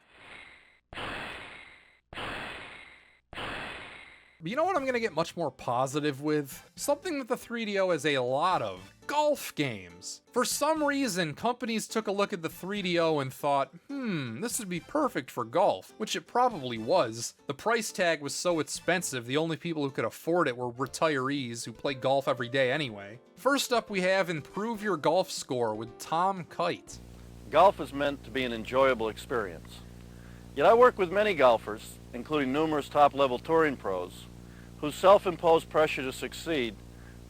Speaker 1: But you know what I'm gonna get much more positive with? Something that the 3DO has a lot of. Golf games. For some reason, companies took a look at the 3DO and thought, this would be perfect for golf, which it probably was. The price tag was so expensive, the only people who could afford it were retirees who play golf every day anyway. First up, we have Improve Your Golf Score with Tom Kite.
Speaker 5: Golf is meant to be an enjoyable experience. Yet I work with many golfers, including numerous top-level touring pros, whose self-imposed pressure to succeed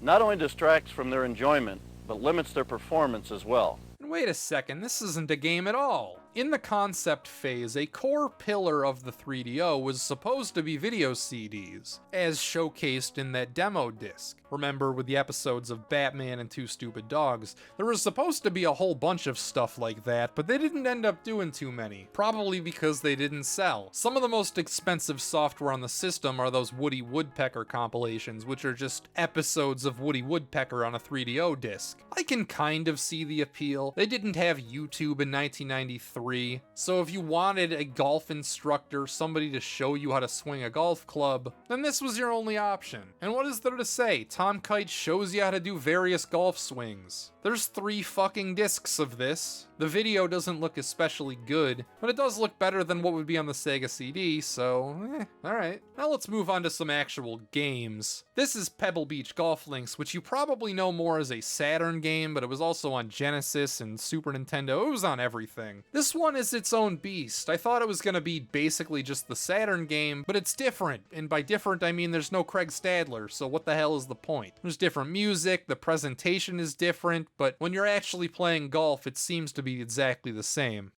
Speaker 5: not only distracts from their enjoyment, but limits their performance as well.
Speaker 1: Wait a second, this isn't a game at all. In the concept phase, a core pillar of the 3DO was supposed to be video CDs, as showcased in that demo disc. Remember, with the episodes of Batman and Two Stupid Dogs, there was supposed to be a whole bunch of stuff like that, but they didn't end up doing too many, probably because they didn't sell. Some of the most expensive software on the system are those Woody Woodpecker compilations, which are just episodes of Woody Woodpecker on a 3DO disc. I can kind of see the appeal. They didn't have YouTube in 1993. 3. So if you wanted a golf instructor, somebody to show you how to swing a golf club, then this was your only option. And what is there to say? Tom Kite shows you how to do various golf swings. There's 3 fucking discs of this. The video doesn't look especially good, but it does look better than what would be on the Sega CD, so alright. Now let's move on to some actual games. This is Pebble Beach Golf Links, which you probably know more as a Saturn game, but it was also on Genesis and Super Nintendo. It was on everything. This one is its own beast. I thought it was gonna be basically just the Saturn game, but it's different, and by different I mean there's no Craig Stadler, so what the hell is the point? There's different music, the presentation is different, but when you're actually playing golf, it seems to be exactly the same.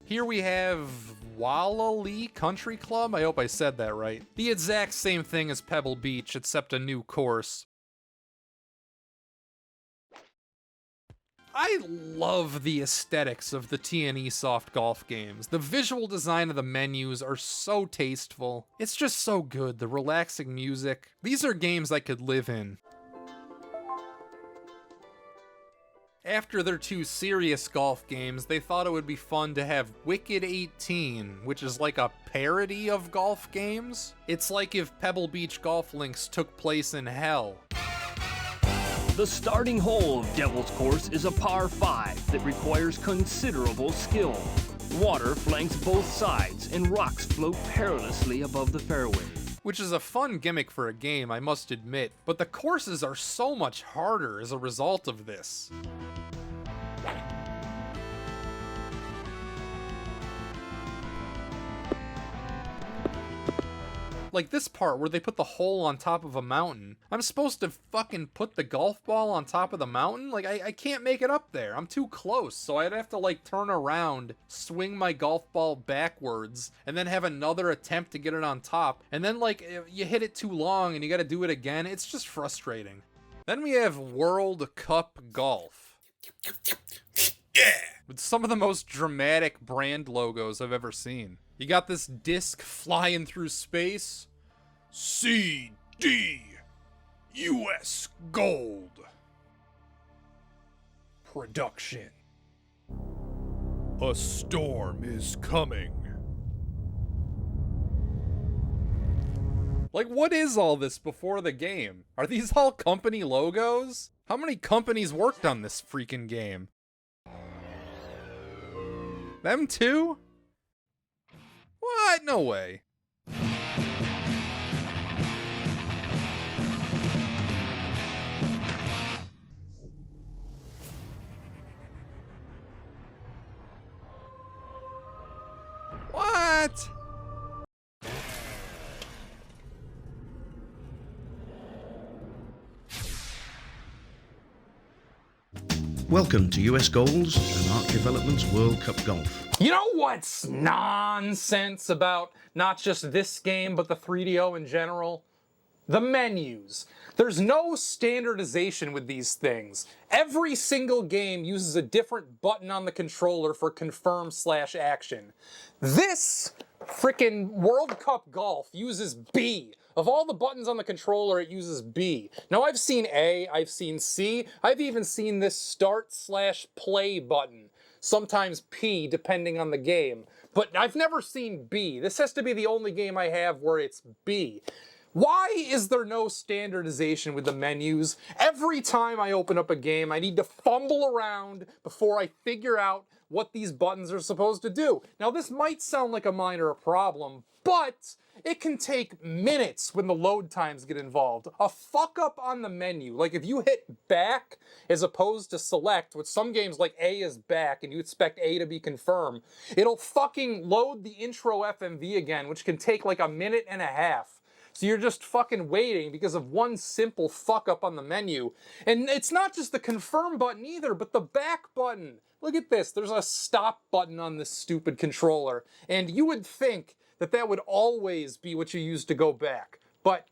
Speaker 1: Here we have Wallali Country Club, I hope I said that right. The exact same thing as Pebble Beach, except a new course. I love the aesthetics of the T&E Soft golf games. The visual design of the menus are so tasteful. It's just so good, the relaxing music. These are games I could live in. After their 2 serious golf games, they thought it would be fun to have Wicked 18, which is like a parody of golf games. It's like if Pebble Beach Golf Links took place in hell.
Speaker 2: The starting hole of Devil's Course is a par 5 that requires considerable skill. Water flanks both sides and rocks float perilously above the fairway.
Speaker 1: Which is a fun gimmick for a game, I must admit, but the courses are so much harder as a result of this. Like this part where they put the hole on top of a mountain. I'm supposed to fucking put the golf ball on top of the mountain? Like, I can't make it up there. I'm too close, so I'd have to like turn around, swing my golf ball backwards, and then have another attempt to get it on top. And then like, you hit it too long and you gotta do it again. It's just frustrating. Then we have World Cup Golf. Yeah! With some of the most dramatic brand logos I've ever seen. You got this disc flying through space. CD US Gold Production. A storm is coming. Like, what is all this before the game? Are these all company logos? How many companies worked on this freaking game? Them too? What? No way. What?
Speaker 22: Welcome to US Goals and Arc Development's World Cup Golf.
Speaker 1: You know what's nonsense about not just this game, but the 3DO in general? The menus. There's no standardization with these things. Every single game uses a different button on the controller for confirm/action. This frickin' World Cup Golf uses B. Of all the buttons on the controller, it uses B. Now I've seen A, I've seen C, I've even seen this start/play button. Sometimes P, depending on the game. But I've never seen B. This has to be the only game I have where it's B. Why is there no standardization with the menus? Every time I open up a game, I need to fumble around before I figure out what these buttons are supposed to do. Now, this might sound like a minor problem, but it can take minutes when the load times get involved. A fuck up on the menu, like if you hit back as opposed to select, with some games like A is back and you expect A to be confirmed, it'll fucking load the intro FMV again, which can take like a minute and a half. So you're just fucking waiting because of one simple fuck up on the menu. And it's not just the confirm button either, but the back button. Look at this, there's a stop button on this stupid controller. And you would think that that would always be what you use to go back. But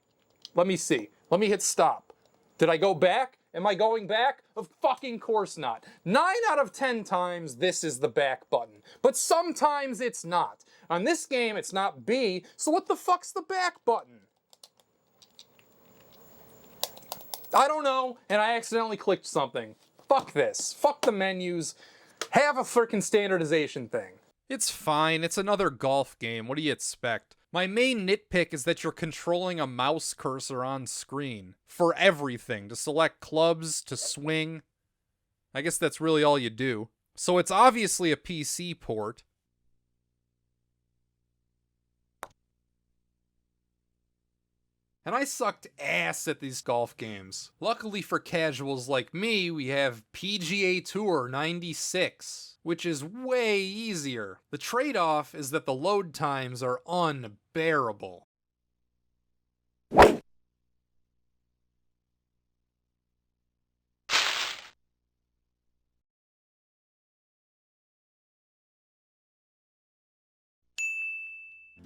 Speaker 1: let me see, let me hit stop. Did I go back? Am I going back? Of fucking course not. 9 out of 10 times this is the back button. But sometimes it's not. On this game it's not B, so what the fuck's the back button? I don't know, and I accidentally clicked something. Fuck this. Fuck the menus. Have a frickin' standardization thing. It's fine, it's another golf game, what do you expect? My main nitpick is that you're controlling a mouse cursor on screen. For everything, to select clubs, to swing. I guess that's really all you do. So it's obviously a PC port. And I sucked ass at these golf games. Luckily for casuals like me, we have PGA Tour 96, which is way easier. The trade-off is that the load times are unbearable.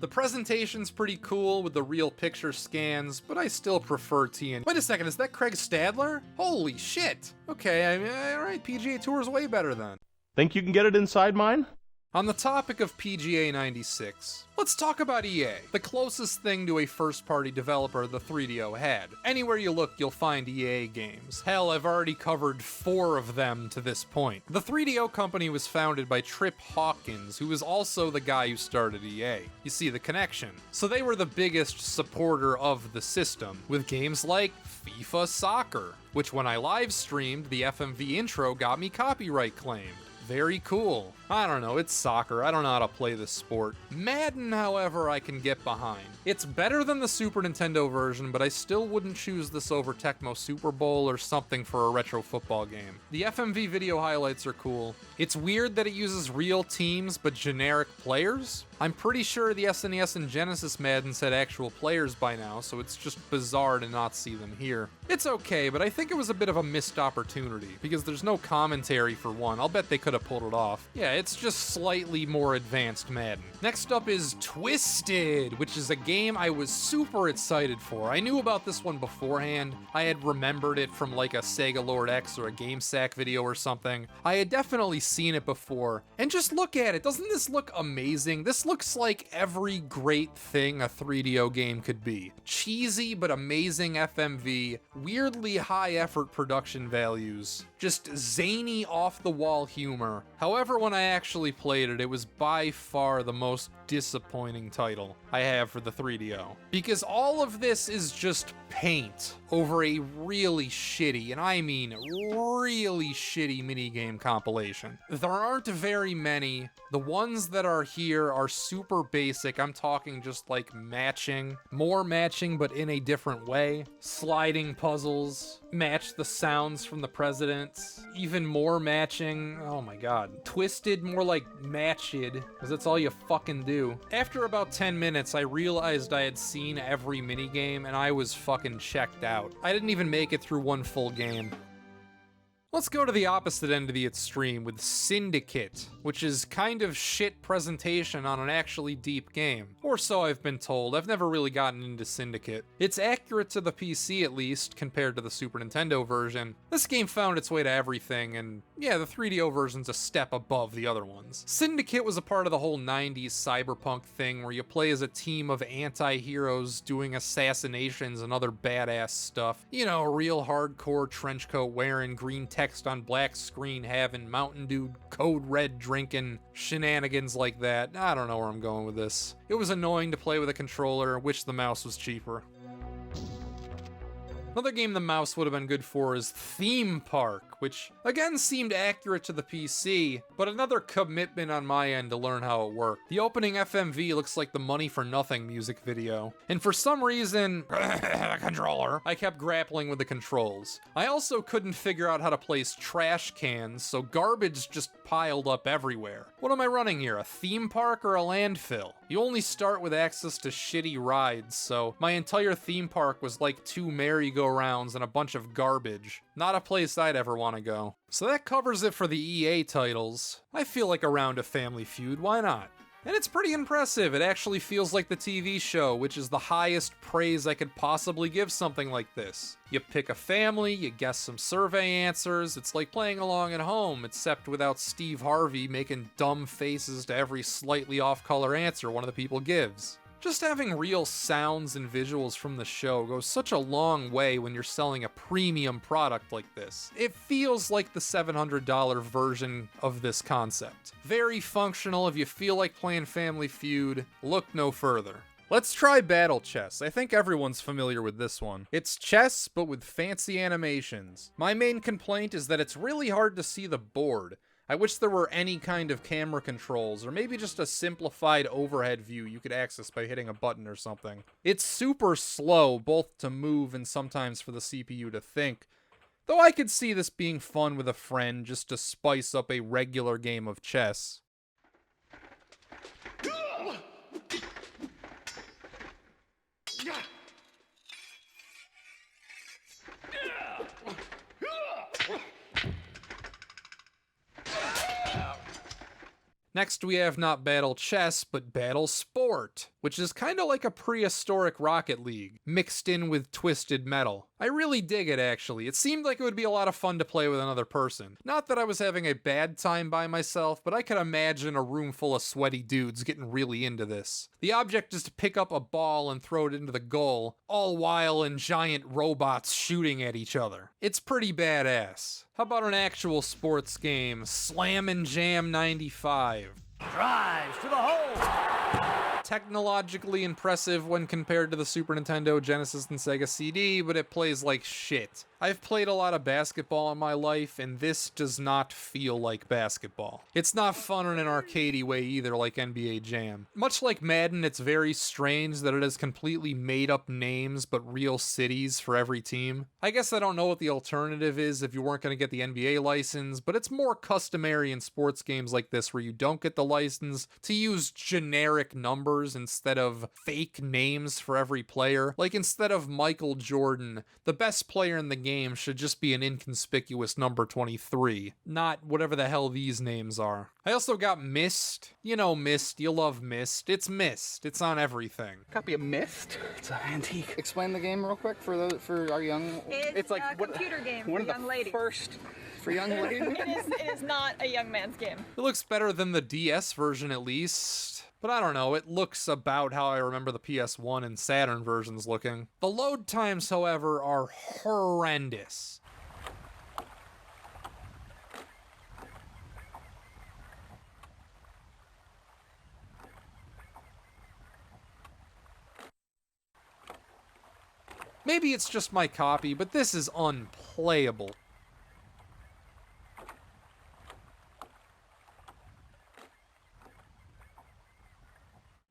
Speaker 1: The presentation's pretty cool with the real picture scans, but I still prefer TN. Wait a second, is that Craig Stadler? Holy shit! Okay, alright, PGA Tour's way better then.
Speaker 3: Think you can get it inside mine?
Speaker 1: On the topic of PGA 96, let's talk about EA, the closest thing to a first-party developer the 3DO had. Anywhere you look, you'll find EA games. Hell, I've already covered 4 of them to this point. The 3DO company was founded by Trip Hawkins, who was also the guy who started EA. You see the connection. So they were the biggest supporter of the system, with games like FIFA Soccer, which when I live streamed, the FMV intro got me copyright claimed. Very cool. I don't know, it's soccer. I don't know how to play this sport. Madden, however, I can get behind. It's better than the Super Nintendo version, but I still wouldn't choose this over Tecmo Super Bowl or something for a retro football game. The FMV video highlights are cool. It's weird that it uses real teams but generic players. I'm pretty sure the SNES and Genesis Maddens had actual players by now, so it's just bizarre to not see them here. It's okay, but I think it was a bit of a missed opportunity, because there's no commentary for one. I'll bet they could have pulled it off. Yeah, it's just slightly more advanced Madden. Next up is Twisted, which is a game I was super excited for. I knew about this one beforehand. I had remembered it from like a Sega Lord X or a GameSack video or something. I had definitely seen it before. And just look at it. Doesn't this look amazing? This looks like every great thing a 3DO game could be. Cheesy but amazing FMV, weirdly high effort production values, just zany off-the-wall humor. However, when I actually played it, it was by far the most disappointing title I have for the 3DO. Because all of this is just paint over a really shitty, and I mean really shitty minigame compilation. There aren't very many. The ones that are here are super basic. I'm talking just like matching, more matching but in a different way. Sliding puzzles, match the sounds from the presidents, even more matching. Oh my god. Twisted, more like matched, because that's all you fucking do. After about 10 minutes, I realized I had seen every minigame and I was fucking checked out. I didn't even make it through one full game. Let's go to the opposite end of the extreme with Syndicate, which is kind of shit presentation on an actually deep game. Or so I've been told. I've never really gotten into Syndicate. It's accurate to the PC at least, compared to the Super Nintendo version. This game found its way to everything, and yeah, the 3DO version's a step above the other ones. Syndicate was a part of the whole 90s cyberpunk thing where you play as a team of anti-heroes doing assassinations and other badass stuff. You know, real hardcore trenchcoat wearing, green text on black screen having, Mountain Dew code red drinking, shenanigans like that. I don't know where I'm going with this. It was annoying to play with a controller, wish the mouse was cheaper. Another game the mouse would have been good for is Theme Park, which again seemed accurate to the PC, but another commitment on my end to learn how it worked. The opening FMV looks like the Money for Nothing music video, and for some reason, controller, I kept grappling with the controls. I also couldn't figure out how to place trash cans, so garbage just piled up everywhere. What am I running here, a theme park or a landfill? You only start with access to shitty rides, so my entire theme park was like 2 merry-go-rounds and a bunch of garbage. Not a place I'd ever want to go. So that covers it for the EA titles. I feel like a round of Family Feud, why not? And it's pretty impressive. It actually feels like the TV show, which is the highest praise I could possibly give something like this. You pick a family, you guess some survey answers, it's like playing along at home, except without Steve Harvey making dumb faces to every slightly off-color answer one of the people gives. Just having real sounds and visuals from the show goes such a long way when you're selling a premium product like this. It feels like the $700 version of this concept. Very functional if you feel like playing Family Feud. Look no further. Let's try Battle Chess. I think everyone's familiar with this one. It's chess, but with fancy animations. My main complaint is that it's really hard to see the board. I wish there were any kind of camera controls, or maybe just a simplified overhead view you could access by hitting a button or something. It's super slow, both to move and sometimes for the CPU to think. Though I could see this being fun with a friend just to spice up a regular game of chess. Next we have not Battle Chess, but Battle Sport, which is kinda like a prehistoric Rocket League, mixed in with Twisted Metal. I really dig it, actually. It seemed like it would be a lot of fun to play with another person. Not that I was having a bad time by myself, but I could imagine a room full of sweaty dudes getting really into this. The object is to pick up a ball and throw it into the goal, all while in giant robots shooting at each other. It's pretty badass. How about an actual sports game? Slam and Jam 95.
Speaker 14: Drives to the hole!
Speaker 1: Technologically impressive when compared to the Super Nintendo, Genesis, and Sega CD, but it plays like shit. I've played a lot of basketball in my life, and this does not feel like basketball. It's not fun in an arcadey way either, like NBA Jam. Much like Madden, it's very strange that it has completely made up names but real cities for every team. I guess I don't know what the alternative is if you weren't going to get the NBA license, but it's more customary in sports games like this where you don't get the license to use generic numbers instead of fake names for every player. Like instead of Michael Jordan, the best player in the game should just be an inconspicuous number 23, not whatever the hell these names are. I also got Myst. You know Myst, you love Myst. It's Myst. It's on everything.
Speaker 4: Copy of Myst? It's an antique.
Speaker 8: Explain the game real quick for our young...
Speaker 4: It's like
Speaker 23: a computer game for young lady.
Speaker 4: First for young ladies.
Speaker 23: It is not a young man's game.
Speaker 1: It looks better than the DS version at least. But I don't know, it looks about how I remember the PS1 and Saturn versions looking. The load times, however, are horrendous. Maybe it's just my copy, but this is unplayable.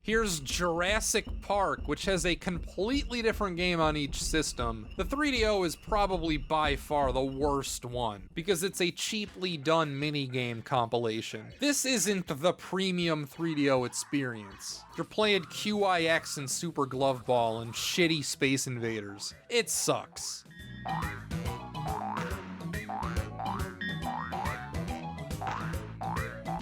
Speaker 1: Here's Jurassic Park, which has a completely different game on each system. The 3DO is probably by far the worst one, because it's a cheaply done minigame compilation. This isn't the premium 3DO experience. You're playing QIX and Super Glove Ball and shitty Space Invaders. It sucks.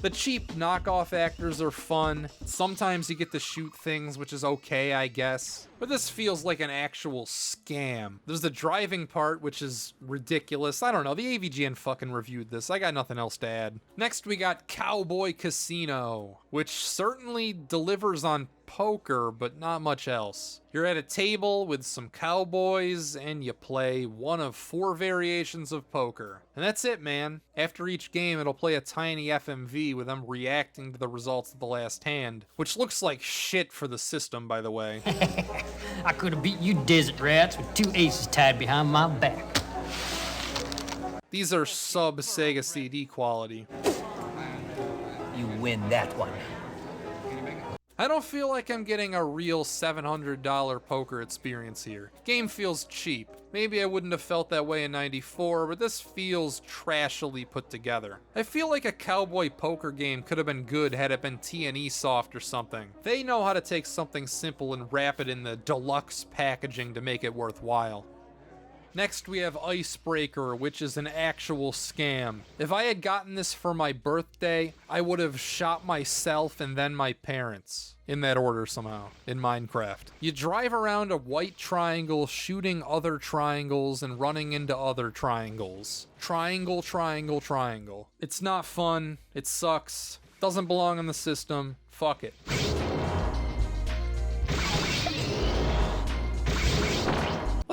Speaker 1: The cheap knockoff actors are fun. Sometimes you get to shoot things, which is okay, I guess. But this feels like an actual scam. There's the driving part, which is ridiculous. I don't know, the AVGN fucking reviewed this. I got nothing else to add. Next, we got Cowboy Casino, which certainly delivers on poker, but not much else. You're at a table with some cowboys, and you play one of 4 variations of poker. And that's it, man. After each game, it'll play a tiny FMV with them reacting to the results of the last hand, which looks like shit for the system, by the way.
Speaker 24: I could have beat you desert rats with 2 aces tied behind my back.
Speaker 1: These are sub-Sega CD quality.
Speaker 24: You win that one.
Speaker 1: I don't feel like I'm getting a real $700 poker experience here. Game feels cheap. Maybe I wouldn't have felt that way in '94, but this feels trashily put together. I feel like a cowboy poker game could have been good had it been T&E Soft or something. They know how to take something simple and wrap it in the deluxe packaging to make it worthwhile. Next, we have Icebreaker, which is an actual scam. If I had gotten this for my birthday, I would have shot myself and then my parents. In that order somehow, in Minecraft. You drive around a white triangle, shooting other triangles and running into other triangles. Triangle, triangle, triangle. It's not fun. It sucks. Doesn't belong in the system. Fuck it.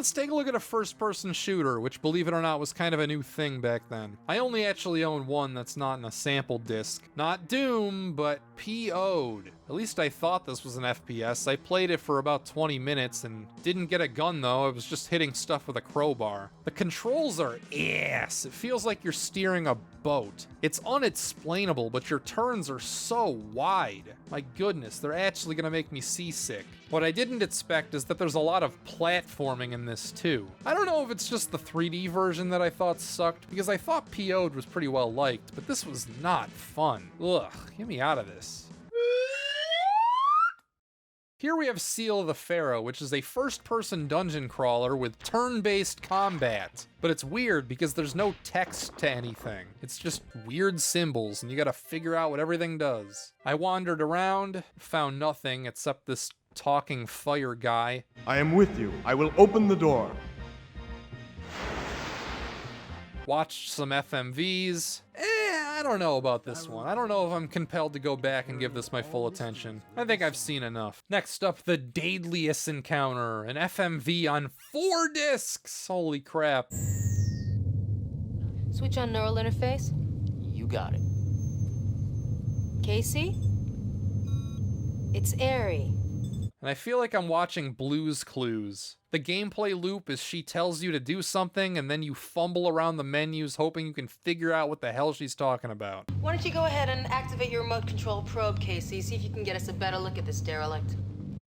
Speaker 1: let's take a look at a first-person shooter, which, believe it or not, was kind of a new thing back then. I only actually own one that's not in a sample disc. Not Doom, but PO'd. At least I thought this was an FPS. I played it for about 20 minutes and didn't get a gun though, I was just hitting stuff with a crowbar. The controls are ass. It feels like you're steering a boat. It's unexplainable, but your turns are so wide. My goodness, they're actually gonna make me seasick. What I didn't expect is that there's a lot of platforming in this too. I don't know if it's just the 3D version that I thought sucked, because I thought PO'd was pretty well liked, but this was not fun. Ugh, get me out of this. Here we have Seal of the Pharaoh, which is a first-person dungeon crawler with turn-based combat. But it's weird because there's no text to anything. It's just weird symbols, and you gotta figure out what everything does. I wandered around, found nothing except this talking fire guy.
Speaker 17: I am with you. I will open the door.
Speaker 1: Watched some FMVs. I don't know about this one. I don't know if I'm compelled to go back and give this my full attention. I think I've seen enough. Next up, the Daedalus Encounter, an FMV on 4 discs. Holy crap.
Speaker 6: Switch on neural interface.
Speaker 24: You got it.
Speaker 6: Casey? It's airy.
Speaker 1: And I feel like I'm watching Blue's Clues. The gameplay loop is she tells you to do something and then you fumble around the menus hoping you can figure out what the hell she's talking about.
Speaker 6: Why don't you go ahead and activate your remote control probe, Casey? See if you can get us a better look at this derelict.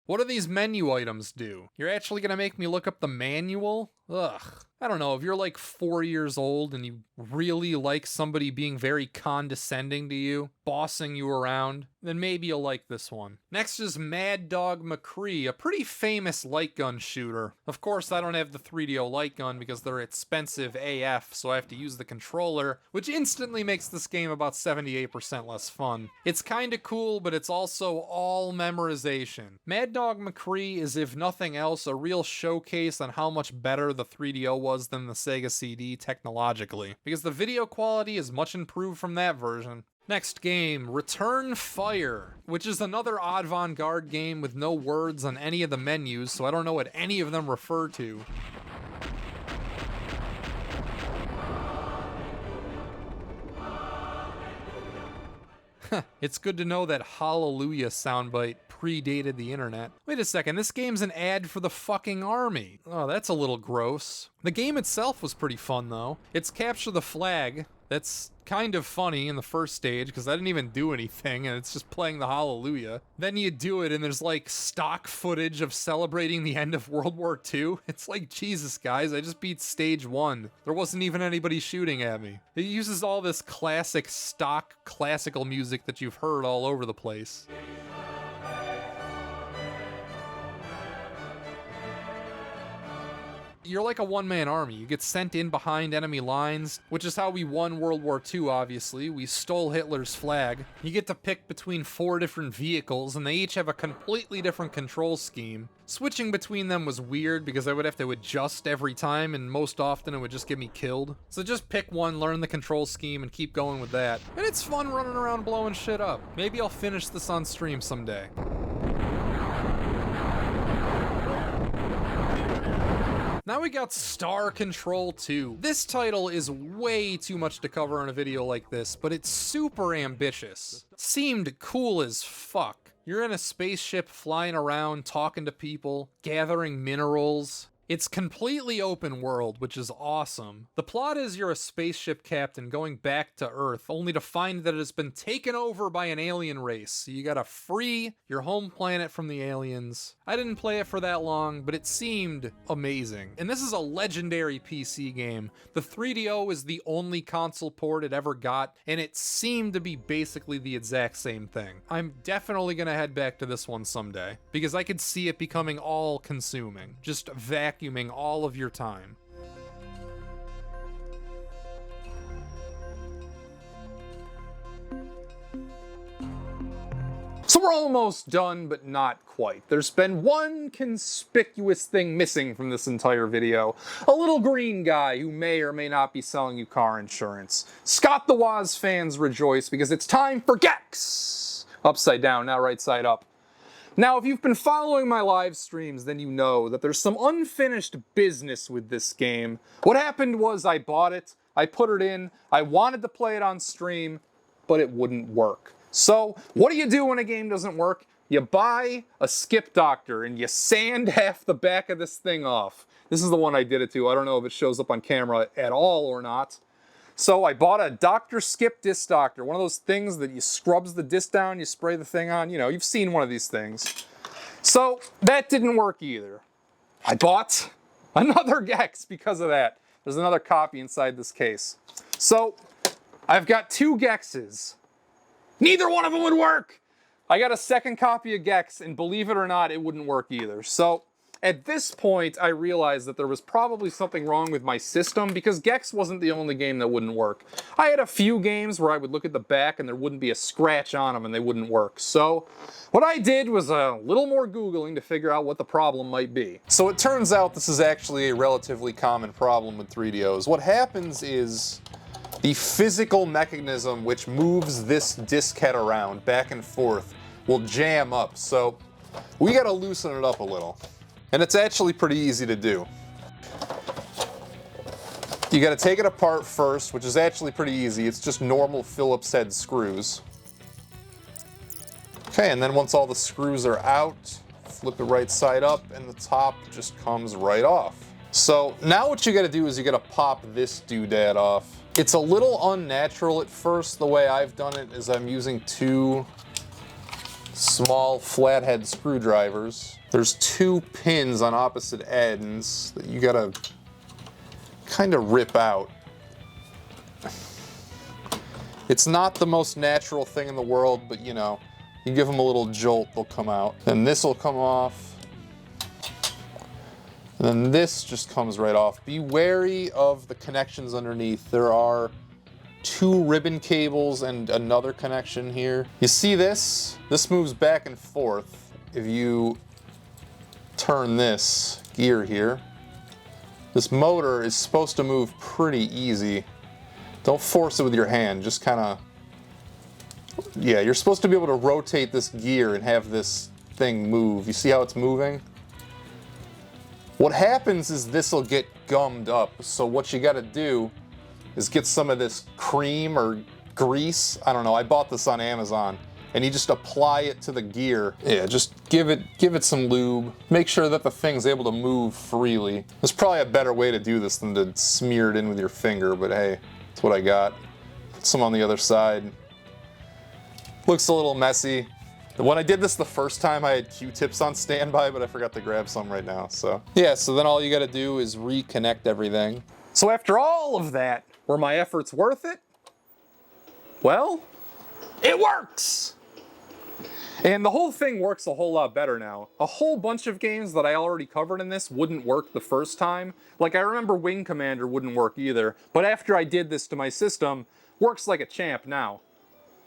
Speaker 1: What do these menu items do? You're actually gonna make me look up the manual? Ugh. I don't know, if you're like 4 years old and you really like somebody being very condescending to you, bossing you around, then maybe you'll like this one. Next is Mad Dog McCree, a pretty famous light gun shooter. Of course, I don't have the 3DO light gun because they're expensive AF, so I have to use the controller, which instantly makes this game about 78% less fun. It's kinda cool, but it's also all memorization. Mad Dog McCree is, if nothing else, a real showcase on how much better the 3DO was than the Sega CD technologically, because the video quality is much improved from that version. Next game, Return Fire, which is another avant-garde game with no words on any of the menus, so I don't know what any of them refer to. It's good to know that Hallelujah soundbite predated the internet. Wait a second, this game's an ad for the fucking army. Oh, that's a little gross. The game itself was pretty fun though. It's Capture the Flag. That's kind of funny in the first stage because I didn't even do anything and it's just playing the Hallelujah. Then you do it and there's like stock footage of celebrating the end of World War II. It's like, Jesus guys, I just beat stage 1. There wasn't even anybody shooting at me. It uses all this classic stock classical music that you've heard all over the place. You're like a one-man army. You get sent in behind enemy lines, which is how we won World War II, obviously. We stole Hitler's flag. You get to pick between 4 different vehicles, and they each have a completely different control scheme. Switching between them was weird because I would have to adjust every time, and most often it would just get me killed. So just pick one, learn the control scheme, and keep going with that. And it's fun running around blowing shit up. Maybe I'll finish this on stream someday. Now we got Star Control 2. This title is way too much to cover in a video like this, but it's super ambitious. Seemed cool as fuck. You're in a spaceship flying around, talking to people, gathering minerals. It's completely open world, which is awesome. The plot is you're a spaceship captain going back to Earth, only to find that it has been taken over by an alien race, so you gotta free your home planet from the aliens. I didn't play it for that long, but it seemed amazing. And this is a legendary PC game. The 3DO is the only console port it ever got, and it seemed to be basically the exact same thing. I'm definitely gonna head back to this one someday, because I could see it becoming all-consuming. Just vacuuming all of your time. So we're almost done, but not quite. There's been one conspicuous thing missing from this entire video. A little green guy who may or may not be selling you car insurance. Scott the Woz fans rejoice because it's time for Gex! Upside down, now right side up. Now, if you've been following my live streams, then you know that there's some unfinished business with this game. What happened was I bought it, I put it in, I wanted to play it on stream, but it wouldn't work. So, what do you do when a game doesn't work? You buy a skip doctor and you sand half the back of this thing off. This is the one I did it to. I don't know if it shows up on camera at all or not. So I bought a Dr. Skip disc doctor, one of those things that you scrubs the disc down, you spray the thing on, you know, you've seen one of these things. So that didn't work either. I bought another Gex because of that. There's another copy inside this case. So I've got 2 Gexes. Neither one of them would work. I got a second copy of Gex, and believe it or not, it wouldn't work either. So at this point, I realized that there was probably something wrong with my system because Gex wasn't the only game that wouldn't work. I had a few games where I would look at the back and there wouldn't be a scratch on them and they wouldn't work. So what I did was a little more Googling to figure out what the problem might be. So it turns out this is actually a relatively common problem with 3DOs. What happens is the physical mechanism which moves this disc head around back and forth will jam up. So we gotta loosen it up a little. And it's actually pretty easy to do. You gotta take it apart first, which is actually pretty easy. It's just normal Phillips head screws. Okay, and then once all the screws are out, flip it right side up and the top just comes right off. So now what you gotta do is you gotta pop this doodad off. It's a little unnatural at first. The way I've done it is I'm using 2 small flathead screwdrivers. There's 2 pins on opposite ends that you gotta kind of rip out. It's not the most natural thing in the world, but you know, you give them a little jolt, they'll come out. Then this will come off. And then this just comes right off. Be wary of the connections underneath. There are 2 ribbon cables and another connection here. You see this? This moves back and forth. If you turn this gear here, this motor is supposed to move pretty easy. Don't force it with your hand, just kind of, yeah, you're supposed to be able to rotate this gear and have this thing move. You see how it's moving? What happens is this will get gummed up, so what you gotta do is get some of this cream or grease. I don't know, I bought this on Amazon. And you just apply it to the gear. Yeah, just give it some lube. Make sure that the thing's able to move freely. There's probably a better way to do this than to smear it in with your finger, but hey, that's what I got. Put some on the other side. Looks a little messy. When I did this the first time, I had Q-tips on standby, but I forgot to grab some right now, so. Yeah, so then all you gotta do is reconnect everything. So after all of that, were my efforts worth it? Well, it works! And the whole thing works a whole lot better now. A whole bunch of games that I already covered in this wouldn't work the first time. Like I remember Wing Commander wouldn't work either, but after I did this to my system, works like a champ now.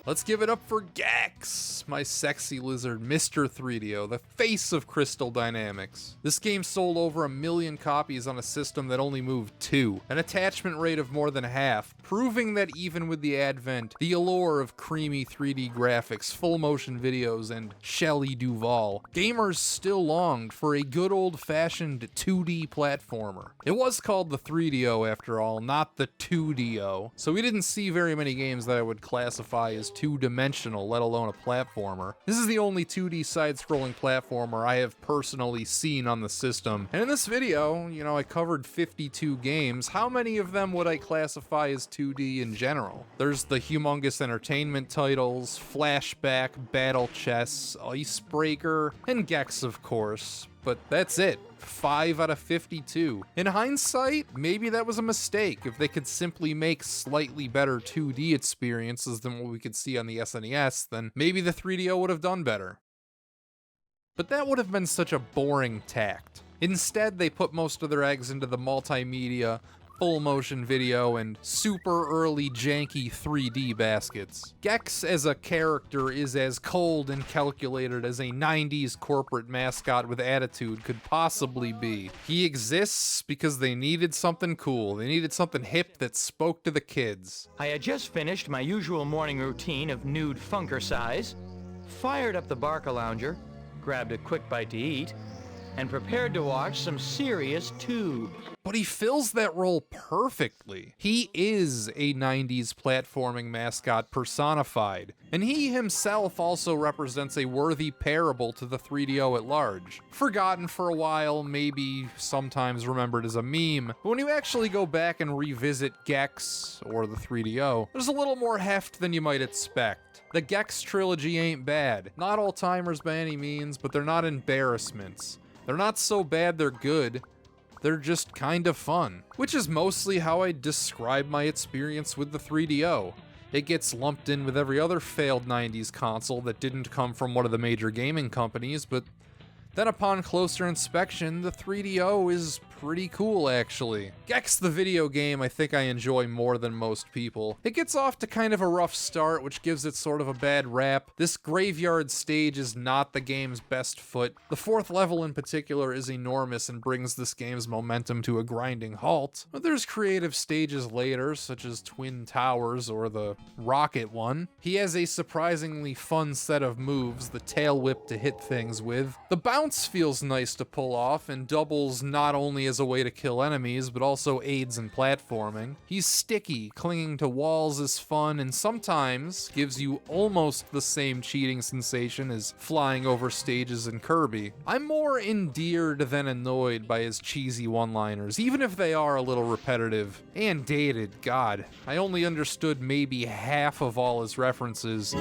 Speaker 1: Let's give it up for Gex, my sexy lizard, Mr. 3DO, the face of Crystal Dynamics. This game sold over 1 million copies on a system that only moved 2, an attachment rate of more than half, proving that even with the advent, the allure of creamy 3D graphics, full motion videos, and Shelley Duvall, gamers still longed for a good old-fashioned 2D platformer. It was called the 3DO after all, not the 2DO, so we didn't see very many games that I would classify as 2-dimensional, let alone a platformer. This is the only 2D side-scrolling platformer I have personally seen on the system. And in this video, you know, I covered 52 games. How many of them would I classify as 2D in general? There's the humongous entertainment titles, Flashback, Battle Chess, Icebreaker, and Gex, of course. But that's it. 5 out of 52. In hindsight, maybe that was a mistake. If they could simply make slightly better 2D experiences than what we could see on the SNES, then maybe the 3DO would have done better. But that would have been such a boring tact. Instead, they put most of their eggs into the multimedia, full motion video, and super early janky 3D baskets. Gex as a character is as cold and calculated as a 90s corporate mascot with attitude could possibly be. He exists because they needed something cool. They needed something hip that spoke to the kids.
Speaker 7: I had just finished my usual morning routine of nude funkercise, fired up the Barca Lounger, grabbed a quick bite to eat, and prepared to watch some serious tubes.
Speaker 1: But he fills that role perfectly. He is a 90s platforming mascot personified, and he himself also represents a worthy parable to the 3DO at large. Forgotten for a while, maybe sometimes remembered as a meme, but when you actually go back and revisit Gex, or the 3DO, there's a little more heft than you might expect. The Gex trilogy ain't bad. Not all-timers by any means, but they're not embarrassments. They're not so bad they're good, they're just kind of fun. Which is mostly how I describe my experience with the 3DO. It gets lumped in with every other failed 90s console that didn't come from one of the major gaming companies, but then upon closer inspection, the 3DO is pretty cool actually. Gex the video game I think I enjoy more than most people. It gets off to kind of a rough start, which gives it sort of a bad rap. This graveyard stage is not the game's best foot. The fourth level in particular is enormous and brings this game's momentum to a grinding halt. But there's creative stages later, such as Twin Towers or the rocket one. He has a surprisingly fun set of moves, the tail whip to hit things with. The bounce feels nice to pull off and doubles not only as a way to kill enemies, but also aids in platforming. He's sticky, clinging to walls is fun, and sometimes gives you almost the same cheating sensation as flying over stages in Kirby. I'm more endeared than annoyed by his cheesy one-liners, even if they are a little repetitive and dated. God, I only understood maybe half of all his references.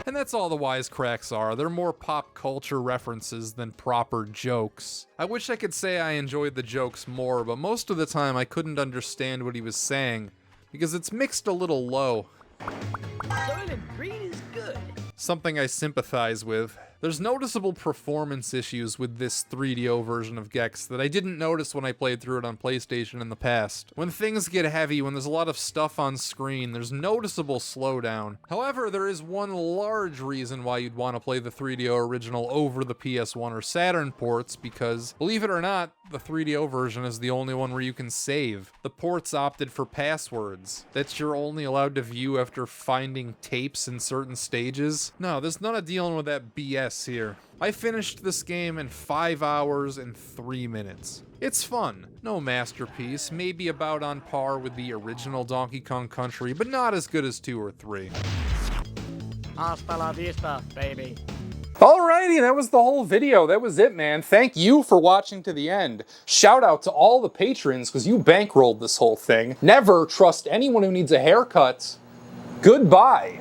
Speaker 1: And that's all the wisecracks are. They're more pop culture references than proper jokes. I wish I could say I enjoyed the jokes more, but most of the time I couldn't understand what he was saying, because it's mixed a little low.
Speaker 23: Soylent Green is good.
Speaker 1: Something I sympathize with. There's noticeable performance issues with this 3DO version of Gex that I didn't notice when I played through it on PlayStation in the past. When things get heavy, when there's a lot of stuff on screen, there's noticeable slowdown. However, there is one large reason why you'd want to play the 3DO original over the PS1 or Saturn ports, because, believe it or not, the 3DO version is the only one where you can save. The ports opted for passwords that you're only allowed to view after finding tapes in certain stages. No, there's none of dealing with that BS here. I finished this game in 5 hours and 3 minutes. It's fun. No masterpiece, maybe about on par with the original Donkey Kong Country, but not as good as 2 or 3.
Speaker 23: Hasta la vista, baby.
Speaker 1: Alrighty, that was the whole video. That was it, man. Thank you for watching to the end. Shout out to all the patrons, because you bankrolled this whole thing. Never trust anyone who needs a haircut. Goodbye.